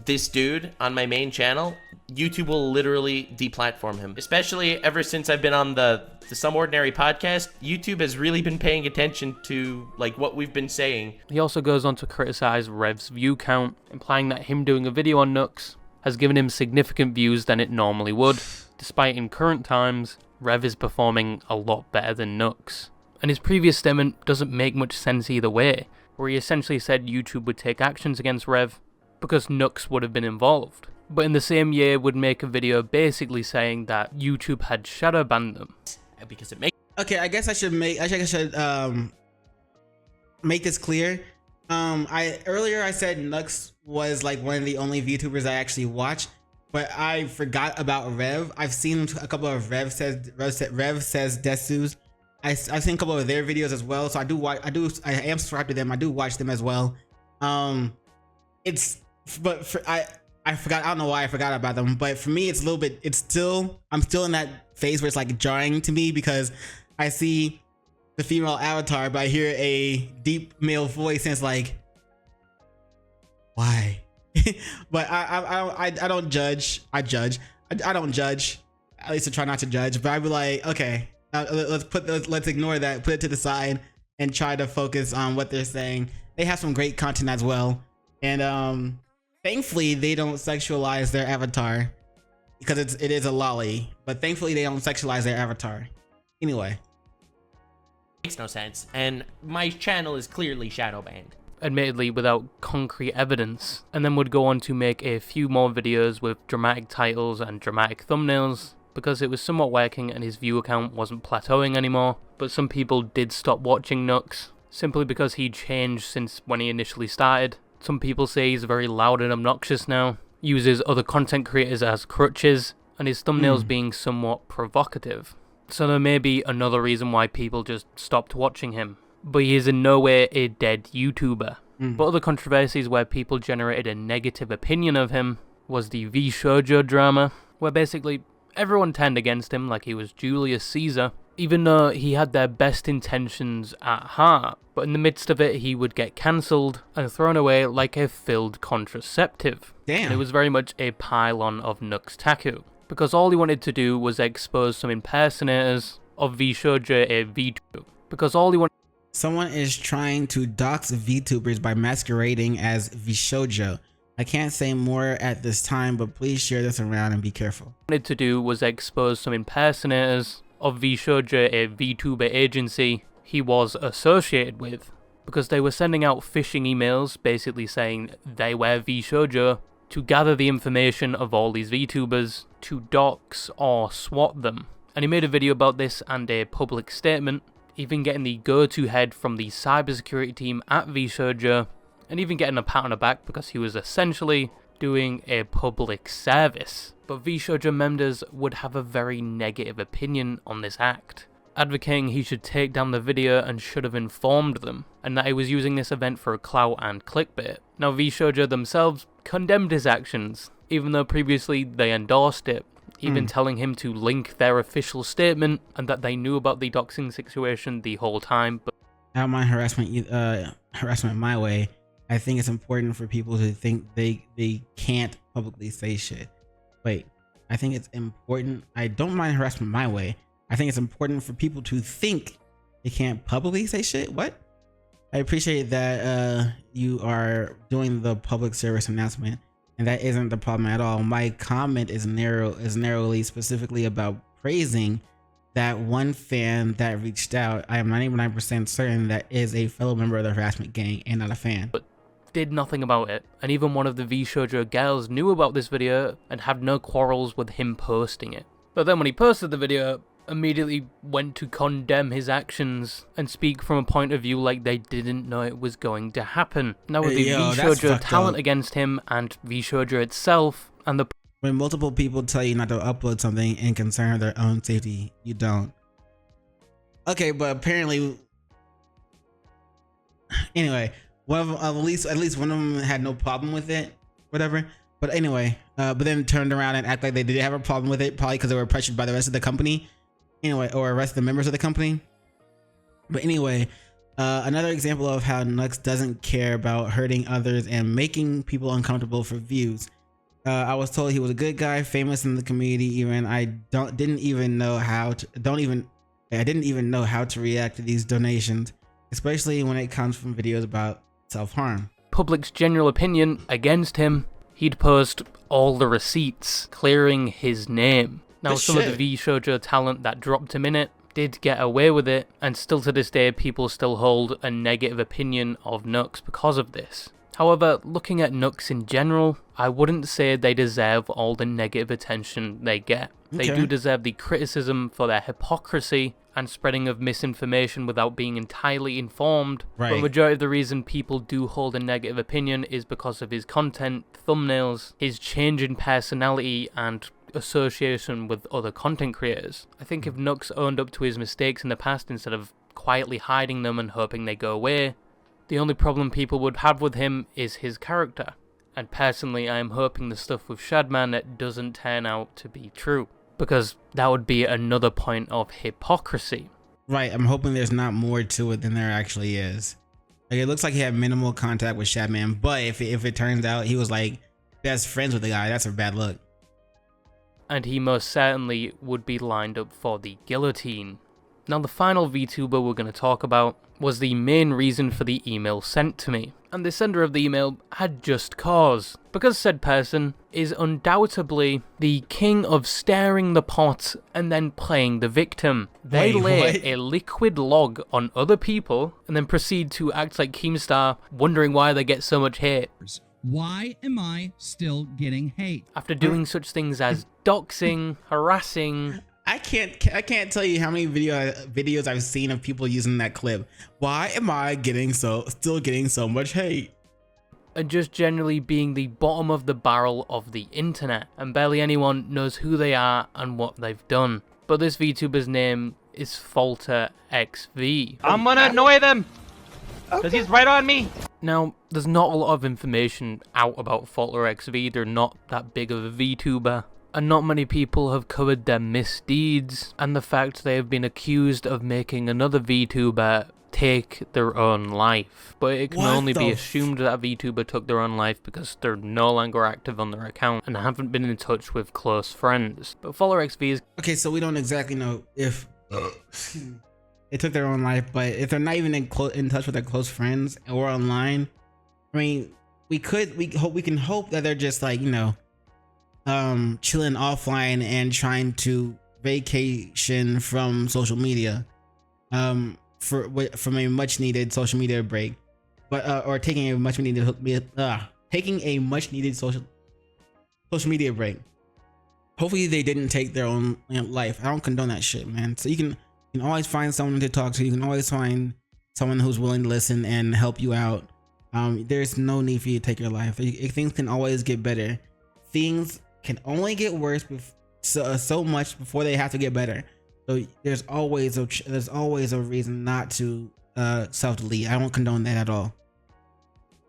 this dude on my main channel, YouTube will literally deplatform him. Especially ever since I've been on the Some Ordinary podcast, YouTube has really been paying attention to like what we've been saying. He also goes on to criticize Rev's view count, implying that him doing a video on Nux has given him significant views than it normally would, despite in current times, Rev is performing a lot better than Nux. And his previous statement doesn't make much sense either way, where he essentially said YouTube would take actions against Rev because Nux would have been involved. But in the same year would make a video basically saying that YouTube had shadow banned them. Because it makes... Okay, I guess I should make this clear. Earlier I said Nux was like one of the only VTubers I actually watch, but I forgot about Rev. I've seen a couple of Rev says Desus. I've seen a couple of their videos as well, so I am subscribed to them. I do watch them as well. I forgot. I don't know why I forgot about them, but for me, it's a little bit. I'm still in that phase where it's like jarring to me because I see the female avatar, but I hear a deep male voice, and it's like, why? But I don't judge. I don't judge. At least I try not to judge. But I'd be like, okay, let's ignore that, put it to the side, and try to focus on what they're saying. They have some great content as well, and thankfully they don't sexualize their avatar because it is a lolly. But thankfully they don't sexualize their avatar. Anyway, makes no sense, and my channel is clearly shadow banned. Admittedly without concrete evidence, and then would go on to make a few more videos with dramatic titles and dramatic thumbnails because it was somewhat working and his view count wasn't plateauing anymore. But some people did stop watching Nux simply because he changed since when he initially started. Some people say he's very loud and obnoxious now, uses other content creators as crutches, and his thumbnails being somewhat provocative. So there may be another reason why people just stopped watching him. But he is in no way a dead YouTuber. But other controversies where people generated a negative opinion of him was the VShoujo drama, where basically everyone turned against him like he was Julius Caesar, even though he had their best intentions at heart. But in the midst of it, he would get cancelled and thrown away like a filled contraceptive. Damn. And it was very much a pile-on of Nuxtaku, because all he wanted to do was expose some impersonators of VShoujo a VTuber. Because all he wanted... Someone is trying to dox VTubers by masquerading as VShoujo. I can't say more at this time, but please share this around and be careful. Wanted to do was expose some impersonators of VShoujo, a VTuber agency he was associated with, because they were sending out phishing emails basically saying they were VShoujo to gather the information of all these VTubers to dox or swat them. And he made a video about this and a public statement, even getting the go-to head from the cybersecurity team at VShoujo, and even getting a pat on the back because he was essentially doing a public service. But VShoujo members would have a very negative opinion on this act, advocating he should take down the video and should have informed them, and that he was using this event for clout and clickbait. Now VShoujo themselves condemned his actions, even though previously they endorsed it, even telling him to link their official statement and that they knew about the doxing situation the whole time. But I don't mind harassment my way. I think it's important for people to think they can't publicly say shit. Wait, I think it's important. I don't mind harassment my way. I think it's important for people to think they can't publicly say shit. What? I appreciate that you are doing the public service announcement, and that isn't the problem at all. My comment is narrowly specifically about praising that one fan that reached out. I am 99% certain that is a fellow member of the harassment gang and not a fan. But did nothing about it, and even one of the VShoujo girls knew about this video and had no quarrels with him posting it. But then when he posted the video, immediately went to condemn his actions and speak from a point of view like they didn't know it was going to happen. Now with the VShoujo talent against him and VShoujo itself, and the... When multiple people tell you not to upload something in concern of their own safety, you don't. Okay, but apparently... Anyway, one of them, at least one of them had no problem with it, whatever. But anyway, but then turned around and act like they did have a problem with it, probably because they were pressured by the rest of the company. Anyway, or the rest of the members of the company. But anyway, Another example of how Nux doesn't care about hurting others and making people uncomfortable for views. I was told he was a good guy, famous in the community. Even I didn't even know how to react to these donations, especially when it comes from videos about self-harm. Public's general opinion against him, he'd post all the receipts clearing his name. Now, Good some of shit. the VShojo talent that dropped him in it did get away with it, and still to this day people still hold a negative opinion of Nux because of this. However, looking at Nux in general, I wouldn't say they deserve all the negative attention they get. They Okay. do deserve the criticism for their hypocrisy and spreading of misinformation without being entirely informed. But Right. majority of the reason people do hold a negative opinion is because of his content, thumbnails, his change in personality, and association with other content creators. I think if Nux owned up to his mistakes in the past instead of quietly hiding them and hoping they go away, the only problem people would have with him is his character. And personally, I am hoping the stuff with Shadman doesn't turn out to be true, because that would be another point of hypocrisy. Right, I'm hoping there's not more to it than there actually is. Like, it looks like he had minimal contact with Shadman, but if it turns out he was like best friends with the guy, that's a bad look. And he most certainly would be lined up for the guillotine. Now, the final VTuber we're going to talk about was the main reason for the email sent to me, and the sender of the email had just cause, because said person is undoubtedly the king of stirring the pot and then playing the victim. They Wait, lay what? a liquid log on other people and then proceed to act like Keemstar, wondering why they get so much hate. Why am I still getting hate? After doing such things as doxing, harassing, I can't tell you how many videos I've seen of people using that clip. Why am I still getting so much hate? and just generally being the bottom of the barrel of the internet, and barely anyone knows who they are and what they've done. But this VTuber's name is FalterXV. I'm gonna annoy them! Because he's right on me! Now, there's not a lot of information out about FalterXV. They're not that big of a VTuber, and not many people have covered their misdeeds and the fact they have been accused of making another VTuber take their own life. But it can only be assumed that a VTuber took their own life because they're no longer active on their account and haven't been in touch with close friends. But FalterXV is... Okay, so we don't exactly know if they took their own life, but if they're not even in touch with their close friends or online, I mean, we can hope that they're just like, you know, chilling offline and trying to vacation from social media, from a much needed social media break, but or taking a much needed social media break. Hopefully they didn't take their own life. I don't condone that shit, man. So you can always find someone to talk to. You can always find someone who's willing to listen and help you out. There's no need for you to take your life. Things can always get better. Things can only get worse so much before they have to get better. So there's always a reason not to self-delete. I don't condone that at all.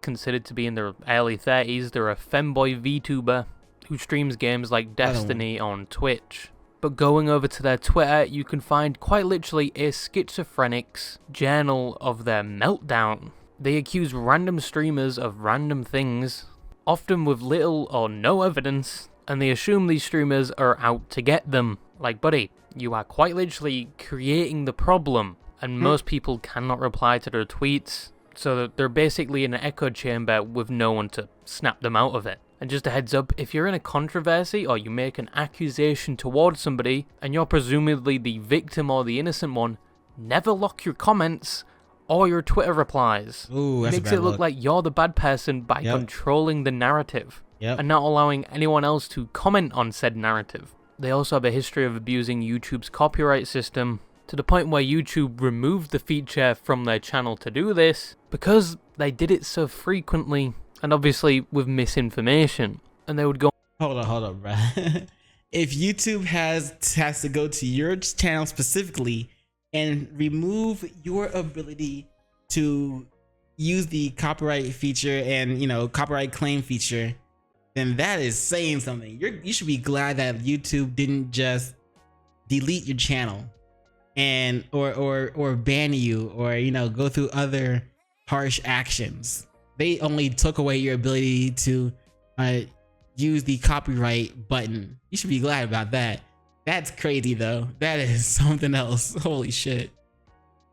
considered to be in their early 30s. They're a femboy VTuber who streams games like Destiny on Twitch. But going over to their Twitter, you can find quite literally a schizophrenic's journal of their meltdown. They accuse random streamers of random things, often with little or no evidence, and they assume these streamers are out to get them. Like, buddy, you are quite literally creating the problem, and most people cannot reply to their tweets, so that they're basically in an echo chamber with no one to snap them out of it. And just a heads up, if you're in a controversy or you make an accusation towards somebody, and you're presumably the victim or the innocent one, never lock your comments or your Twitter replies. Ooh, that's Makes a bad it look look. like you're the bad person by controlling the narrative, and not allowing anyone else to comment on said narrative. They also have a history of abusing YouTube's copyright system, to the point where YouTube removed the feature from their channel to do this, because they did it so frequently, and obviously with misinformation. And they would go... Hold up, bro. If YouTube has to go to your channel specifically and remove your ability to use the copyright feature and, you know, copyright claim feature, then that is saying something. You should be glad that YouTube didn't just delete your channel and or ban you, or go through other harsh actions. They only took away your ability to use the copyright button. You should be glad about that. That's crazy though. That is something else. Holy shit.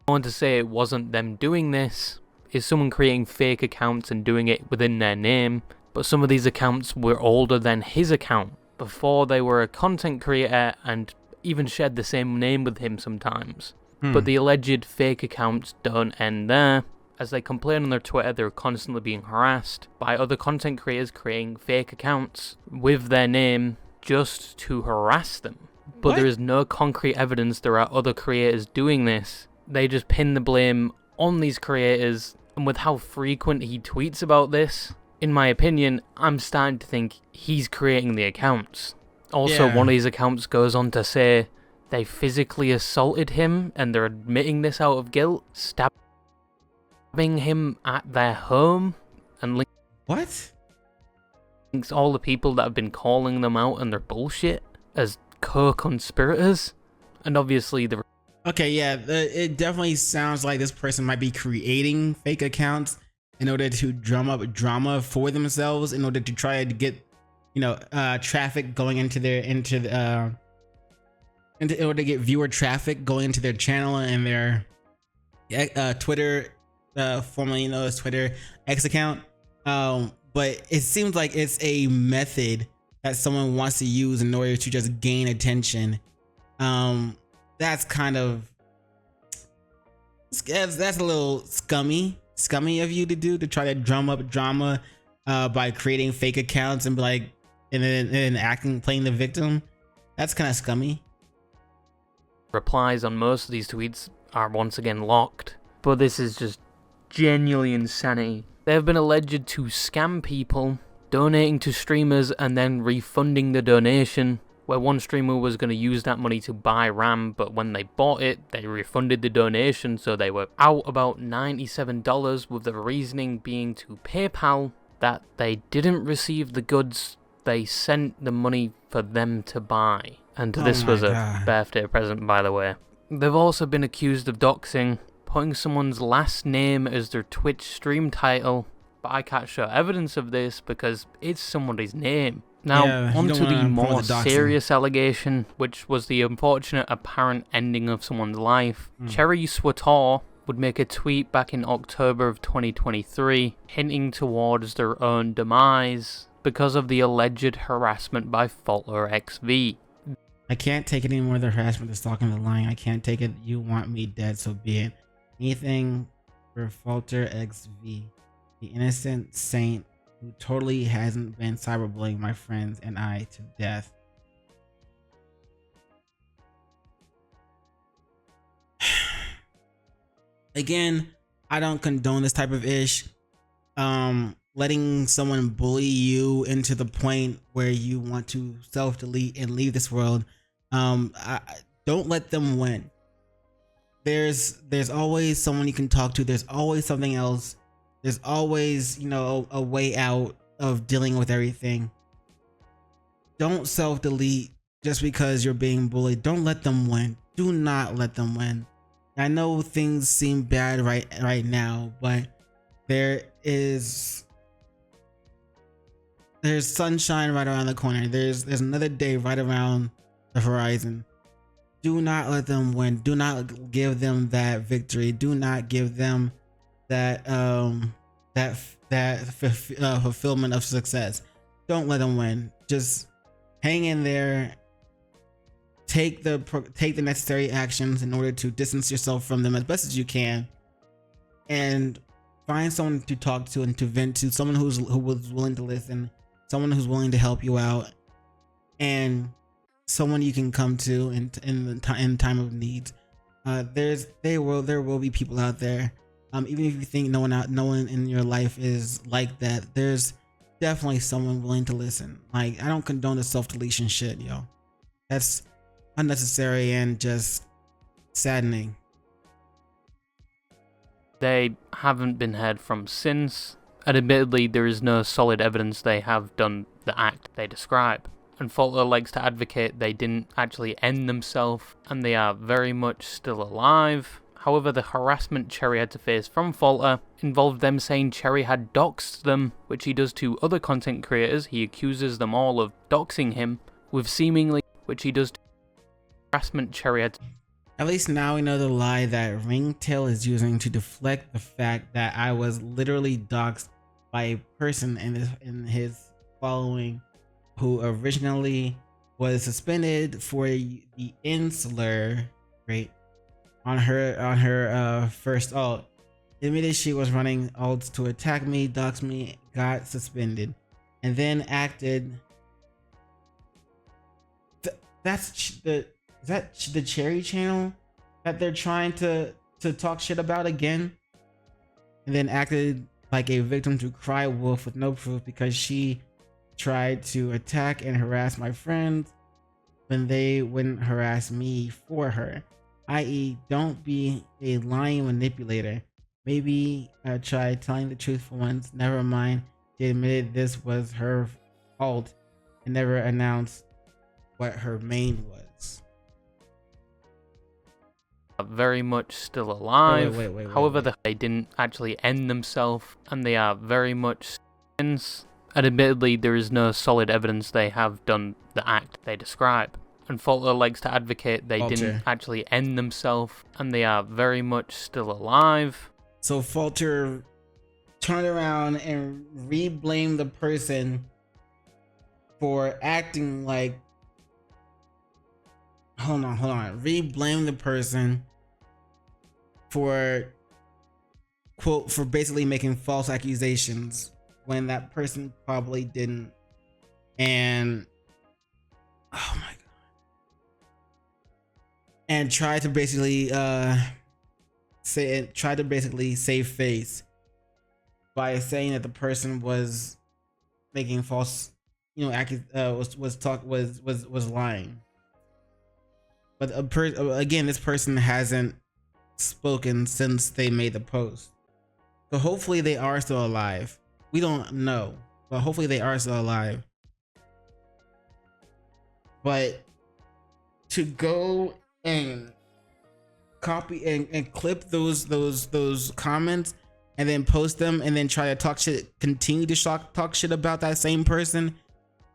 I want to say it wasn't them doing this. It's someone creating fake accounts and doing it within their name. But some of these accounts were older than his account, before they were a content creator, and even shared the same name with him sometimes. But the alleged fake accounts don't end there. As they complain on their Twitter, they're constantly being harassed by other content creators creating fake accounts with their name just to harass them. But there is no concrete evidence there are other creators doing this. They just pin the blame on these creators, and with how frequent he tweets about this, in my opinion, I'm starting to think he's creating the accounts. Also, one of these accounts goes on to say they physically assaulted him, and they're admitting this out of guilt, stabbing him at their home, and links all the people that have been calling them out on their bullshit as co-conspirators. And obviously the Okay, yeah, it definitely sounds like this person might be creating fake accounts in order to drum up drama for themselves, in order to try to get, traffic going into in order to get viewer traffic going into their channel and their Twitter, formerly known as Twitter X account. But it seems like it's a method that someone wants to use in order to just gain attention. That's kind of, that's a little scummy of you to do, to try to drum up drama by creating fake accounts and be like, and then playing the victim. That's kind of scummy. replies on most of these tweets are once again locked, but this is just genuinely insanity. They have been alleged to scam people, donating to streamers and then refunding the donation, where one streamer was going to use that money to buy RAM, but when they bought it, they refunded the donation, so they were out about $97, with the reasoning being to PayPal that they didn't receive the goods they sent the money for them to buy. And this was a birthday present, by the way. They've also been accused of doxing, putting someone's last name as their Twitch stream title, but I can't show evidence of this because it's somebody's name. Now, onto the more serious allegation, which was the unfortunate apparent ending of someone's life. Cherry Swator would make a tweet back in October of 2023, hinting towards their own demise because of the alleged harassment by Faultler XV. I can't take it anymore. The harassment, the stalking, the lying. I can't take it. You want me dead, so be it. Anything for Faultler XV, the innocent saint who totally hasn't been cyberbullying my friends and I to death. Again, I don't condone this type of ish. Letting someone bully you into the point where you want to self-delete and leave this world. Don't let them win. There's always someone you can talk to. There's always something else. There's always, a way out of dealing with everything. Don't self-delete just because you're being bullied. Don't let them win. Do not let them win. I know things seem bad right now, but there's sunshine right around the corner. There's another day right around the horizon. Do not let them win. Do not give them that victory. Do not give them that fulfillment of success. Don't let them win. Just hang in there. Take the necessary actions in order to distance yourself from them as best as you can, and find someone to talk to and to vent to. Someone who was willing to listen. Someone who's willing to help you out, and someone you can come to in time of need. There will be people out there. Even if you think no one in your life is like that, there's definitely someone willing to listen. Like, I don't condone the self-deletion shit, yo. That's unnecessary and just saddening. They haven't been heard from since, and admittedly there is no solid evidence they have done the act they describe. and Falter likes to advocate they didn't actually end themselves, and they are very much still alive. However, the harassment Cherry had to face from Falter involved them saying Cherry had doxed them, which he does to other content creators. He accuses them all of doxing him, with seemingly, which he does to harassment Cherry had to. At least now we know the lie that Ringtail is using to deflect the fact that I was literally doxed by a person in his following who originally was suspended for the insular rate on her first ult. Admitted she was running ults to attack me, dox me, got suspended, and then acted. Is that the Cherry channel that they're trying to talk shit about again? And then acted like a victim to cry wolf with no proof because she tried to attack and harass my friends when they wouldn't harass me for her. I.e., don't be a lying manipulator. Maybe try telling the truth for once. Never mind. She admitted this was her fault and never announced what her main was. Very much still alive. Wait, However, they didn't actually end themselves, and they are very much since. And admittedly, there is no solid evidence they have done the act they describe. And Falter likes to advocate they didn't actually end themselves, and they are very much still alive. So Falter turned around and re-blamed the person for acting like. Hold on. Re-blame the person for for basically making false accusations when that person probably didn't. And oh my god. And try to basically save face by saying that the person was making false, was lying. But again, this person hasn't spoken since they made the post. So hopefully they are still alive. We don't know, but hopefully they are still alive. But to go and copy and clip those comments and then post them and then try to talk shit, continue to talk shit about that same person,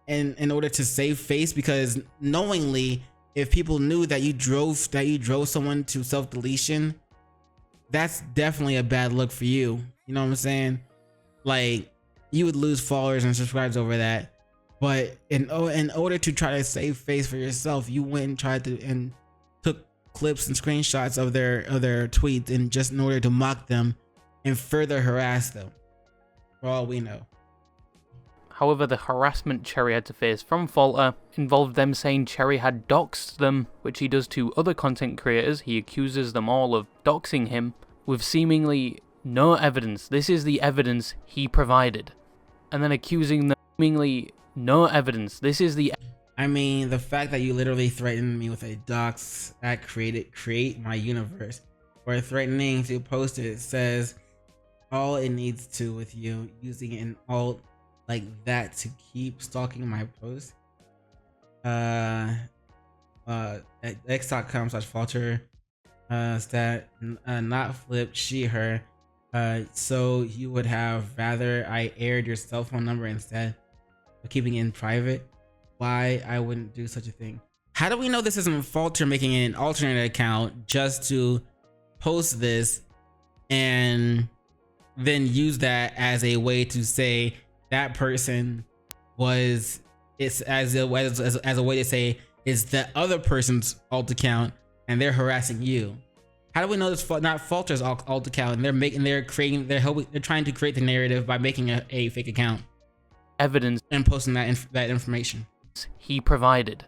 and in order to save face, because knowingly, if people knew that you drove someone to self-deletion, that's definitely a bad look for you. You know what I'm saying? Like, you would lose followers and subscribers over that. But in order to try to save face for yourself, you went and tried to and took clips and screenshots of their tweets, and just in order to mock them and further harass them, for all we know. However, the harassment Cherry had to face from Falter involved them saying Cherry had doxed them, which he does to other content creators. He accuses them all of doxing him, with seemingly no evidence. This is the evidence he provided. And then accusing them seemingly no evidence. This is the... I mean, the fact that you literally threatened me with a dox at create my universe, or threatening to post it, says all it needs to with you using an alt like that to keep stalking my post. At x.com/falter stat not flip she her. So you would have rather I aired your cell phone number instead of keeping it in private? Why I wouldn't do such a thing. How do we know this isn't Falter making an alternate account just to post this and then use that as a way to say that person was, it's as a way to say it's the other person's alt account and they're harassing you? How do we know this not Falter's alt account, and they're trying to create the narrative by making a fake account, evidence, and posting that information he provided,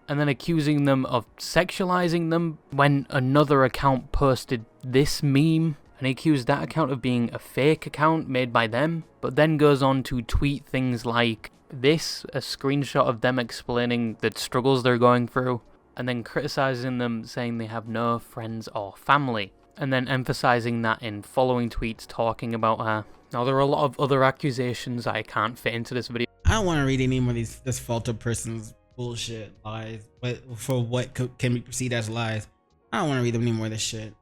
and then accusing them of sexualizing them when another account posted this meme, and he accused that account of being a fake account made by them, but then goes on to tweet things like this, a screenshot of them explaining the struggles they're going through, and then criticizing them, saying they have no friends or family, and then emphasizing that in following tweets talking about her. Now, there are a lot of other accusations I can't fit into this video. don't want to read any more of this falter person's bullshit lies, but for what can be perceived as lies. I don't want to read them any more of this shit.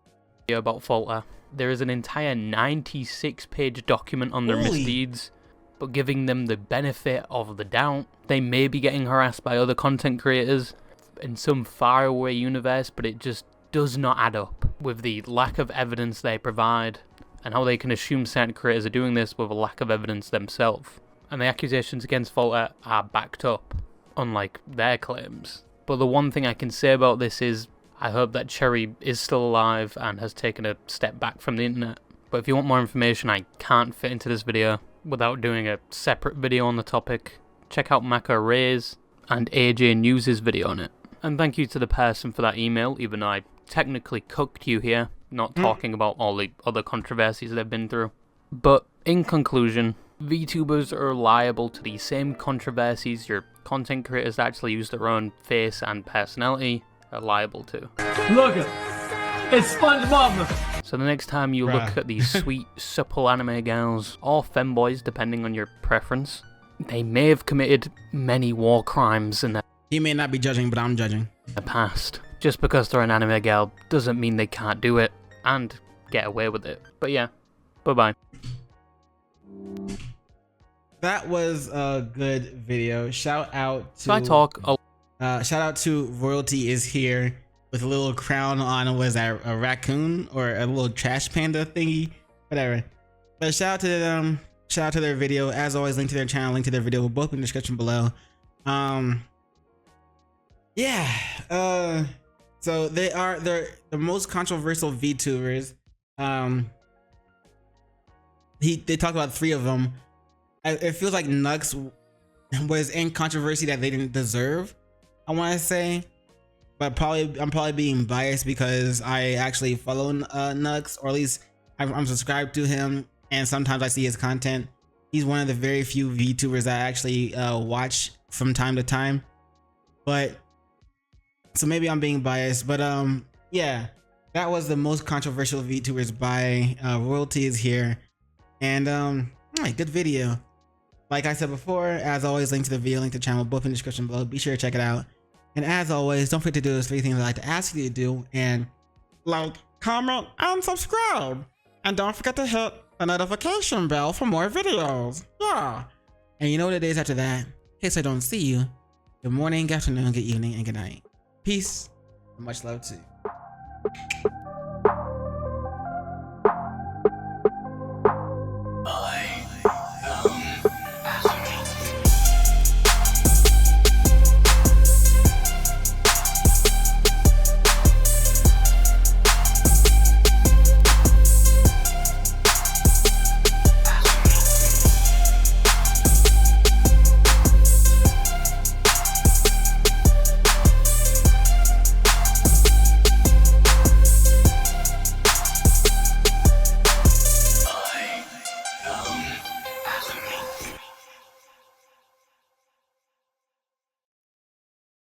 About Falter. There is an entire 96-page document on their misdeeds, but giving them the benefit of the doubt. They may be getting harassed by other content creators in some faraway universe, but it just does not add up with the lack of evidence they provide and how they can assume certain creators are doing this with a lack of evidence themselves. And the accusations against Falter are backed up, unlike their claims. But the one thing I can say about this is I hope that Cherry is still alive and has taken a step back from the internet. But if you want more information, I can't fit into this video without doing a separate video on the topic. Check out Mako Ray's and AJ News' video on it. And thank you to the person for that email, even though I technically cooked you here, not talking about all the other controversies they've been through. But in conclusion, VTubers are liable to the same controversies your content creators that actually use their own face and personality are liable to. Look, it's SpongeBob. So the next time you look at these sweet, supple anime girls, or femboys, depending on your preference, they may have committed many war crimes in their He may not be judging, but I'm judging. past. Just because they're an anime girl doesn't mean they can't do it and get away with it. But yeah, bye-bye. That was a good video. Shout out to... So I talk shout out to Royalty is here with a little crown on. Was that a raccoon or a little trash panda thingy? Whatever. But shout out to them. Shout out to their video. As always, link to their channel, link to their video will both be in the description below. Yeah. So they're the most controversial VTubers. They talked about 3 of them. It feels like Nux was in controversy that they didn't deserve, I want to say, but I'm probably being biased because I actually follow Nux, or at least I'm subscribed to him, and sometimes I see his content. He's one of the very few VTubers I actually watch from time to time, but so maybe I'm being biased. But yeah, that was the most controversial VTubers by Royalty is here, and good video. Like I said before, as always, link to the video, link to the channel, both in the description below. Be sure to check it out. And as always, don't forget to do those 3 things I like to ask you to do, and like, comment, and subscribe. And don't forget to hit the notification bell for more videos. Yeah. And you know what it is after that. In case I don't see you, good morning, good afternoon, good evening, and good night. Peace, and much love to you.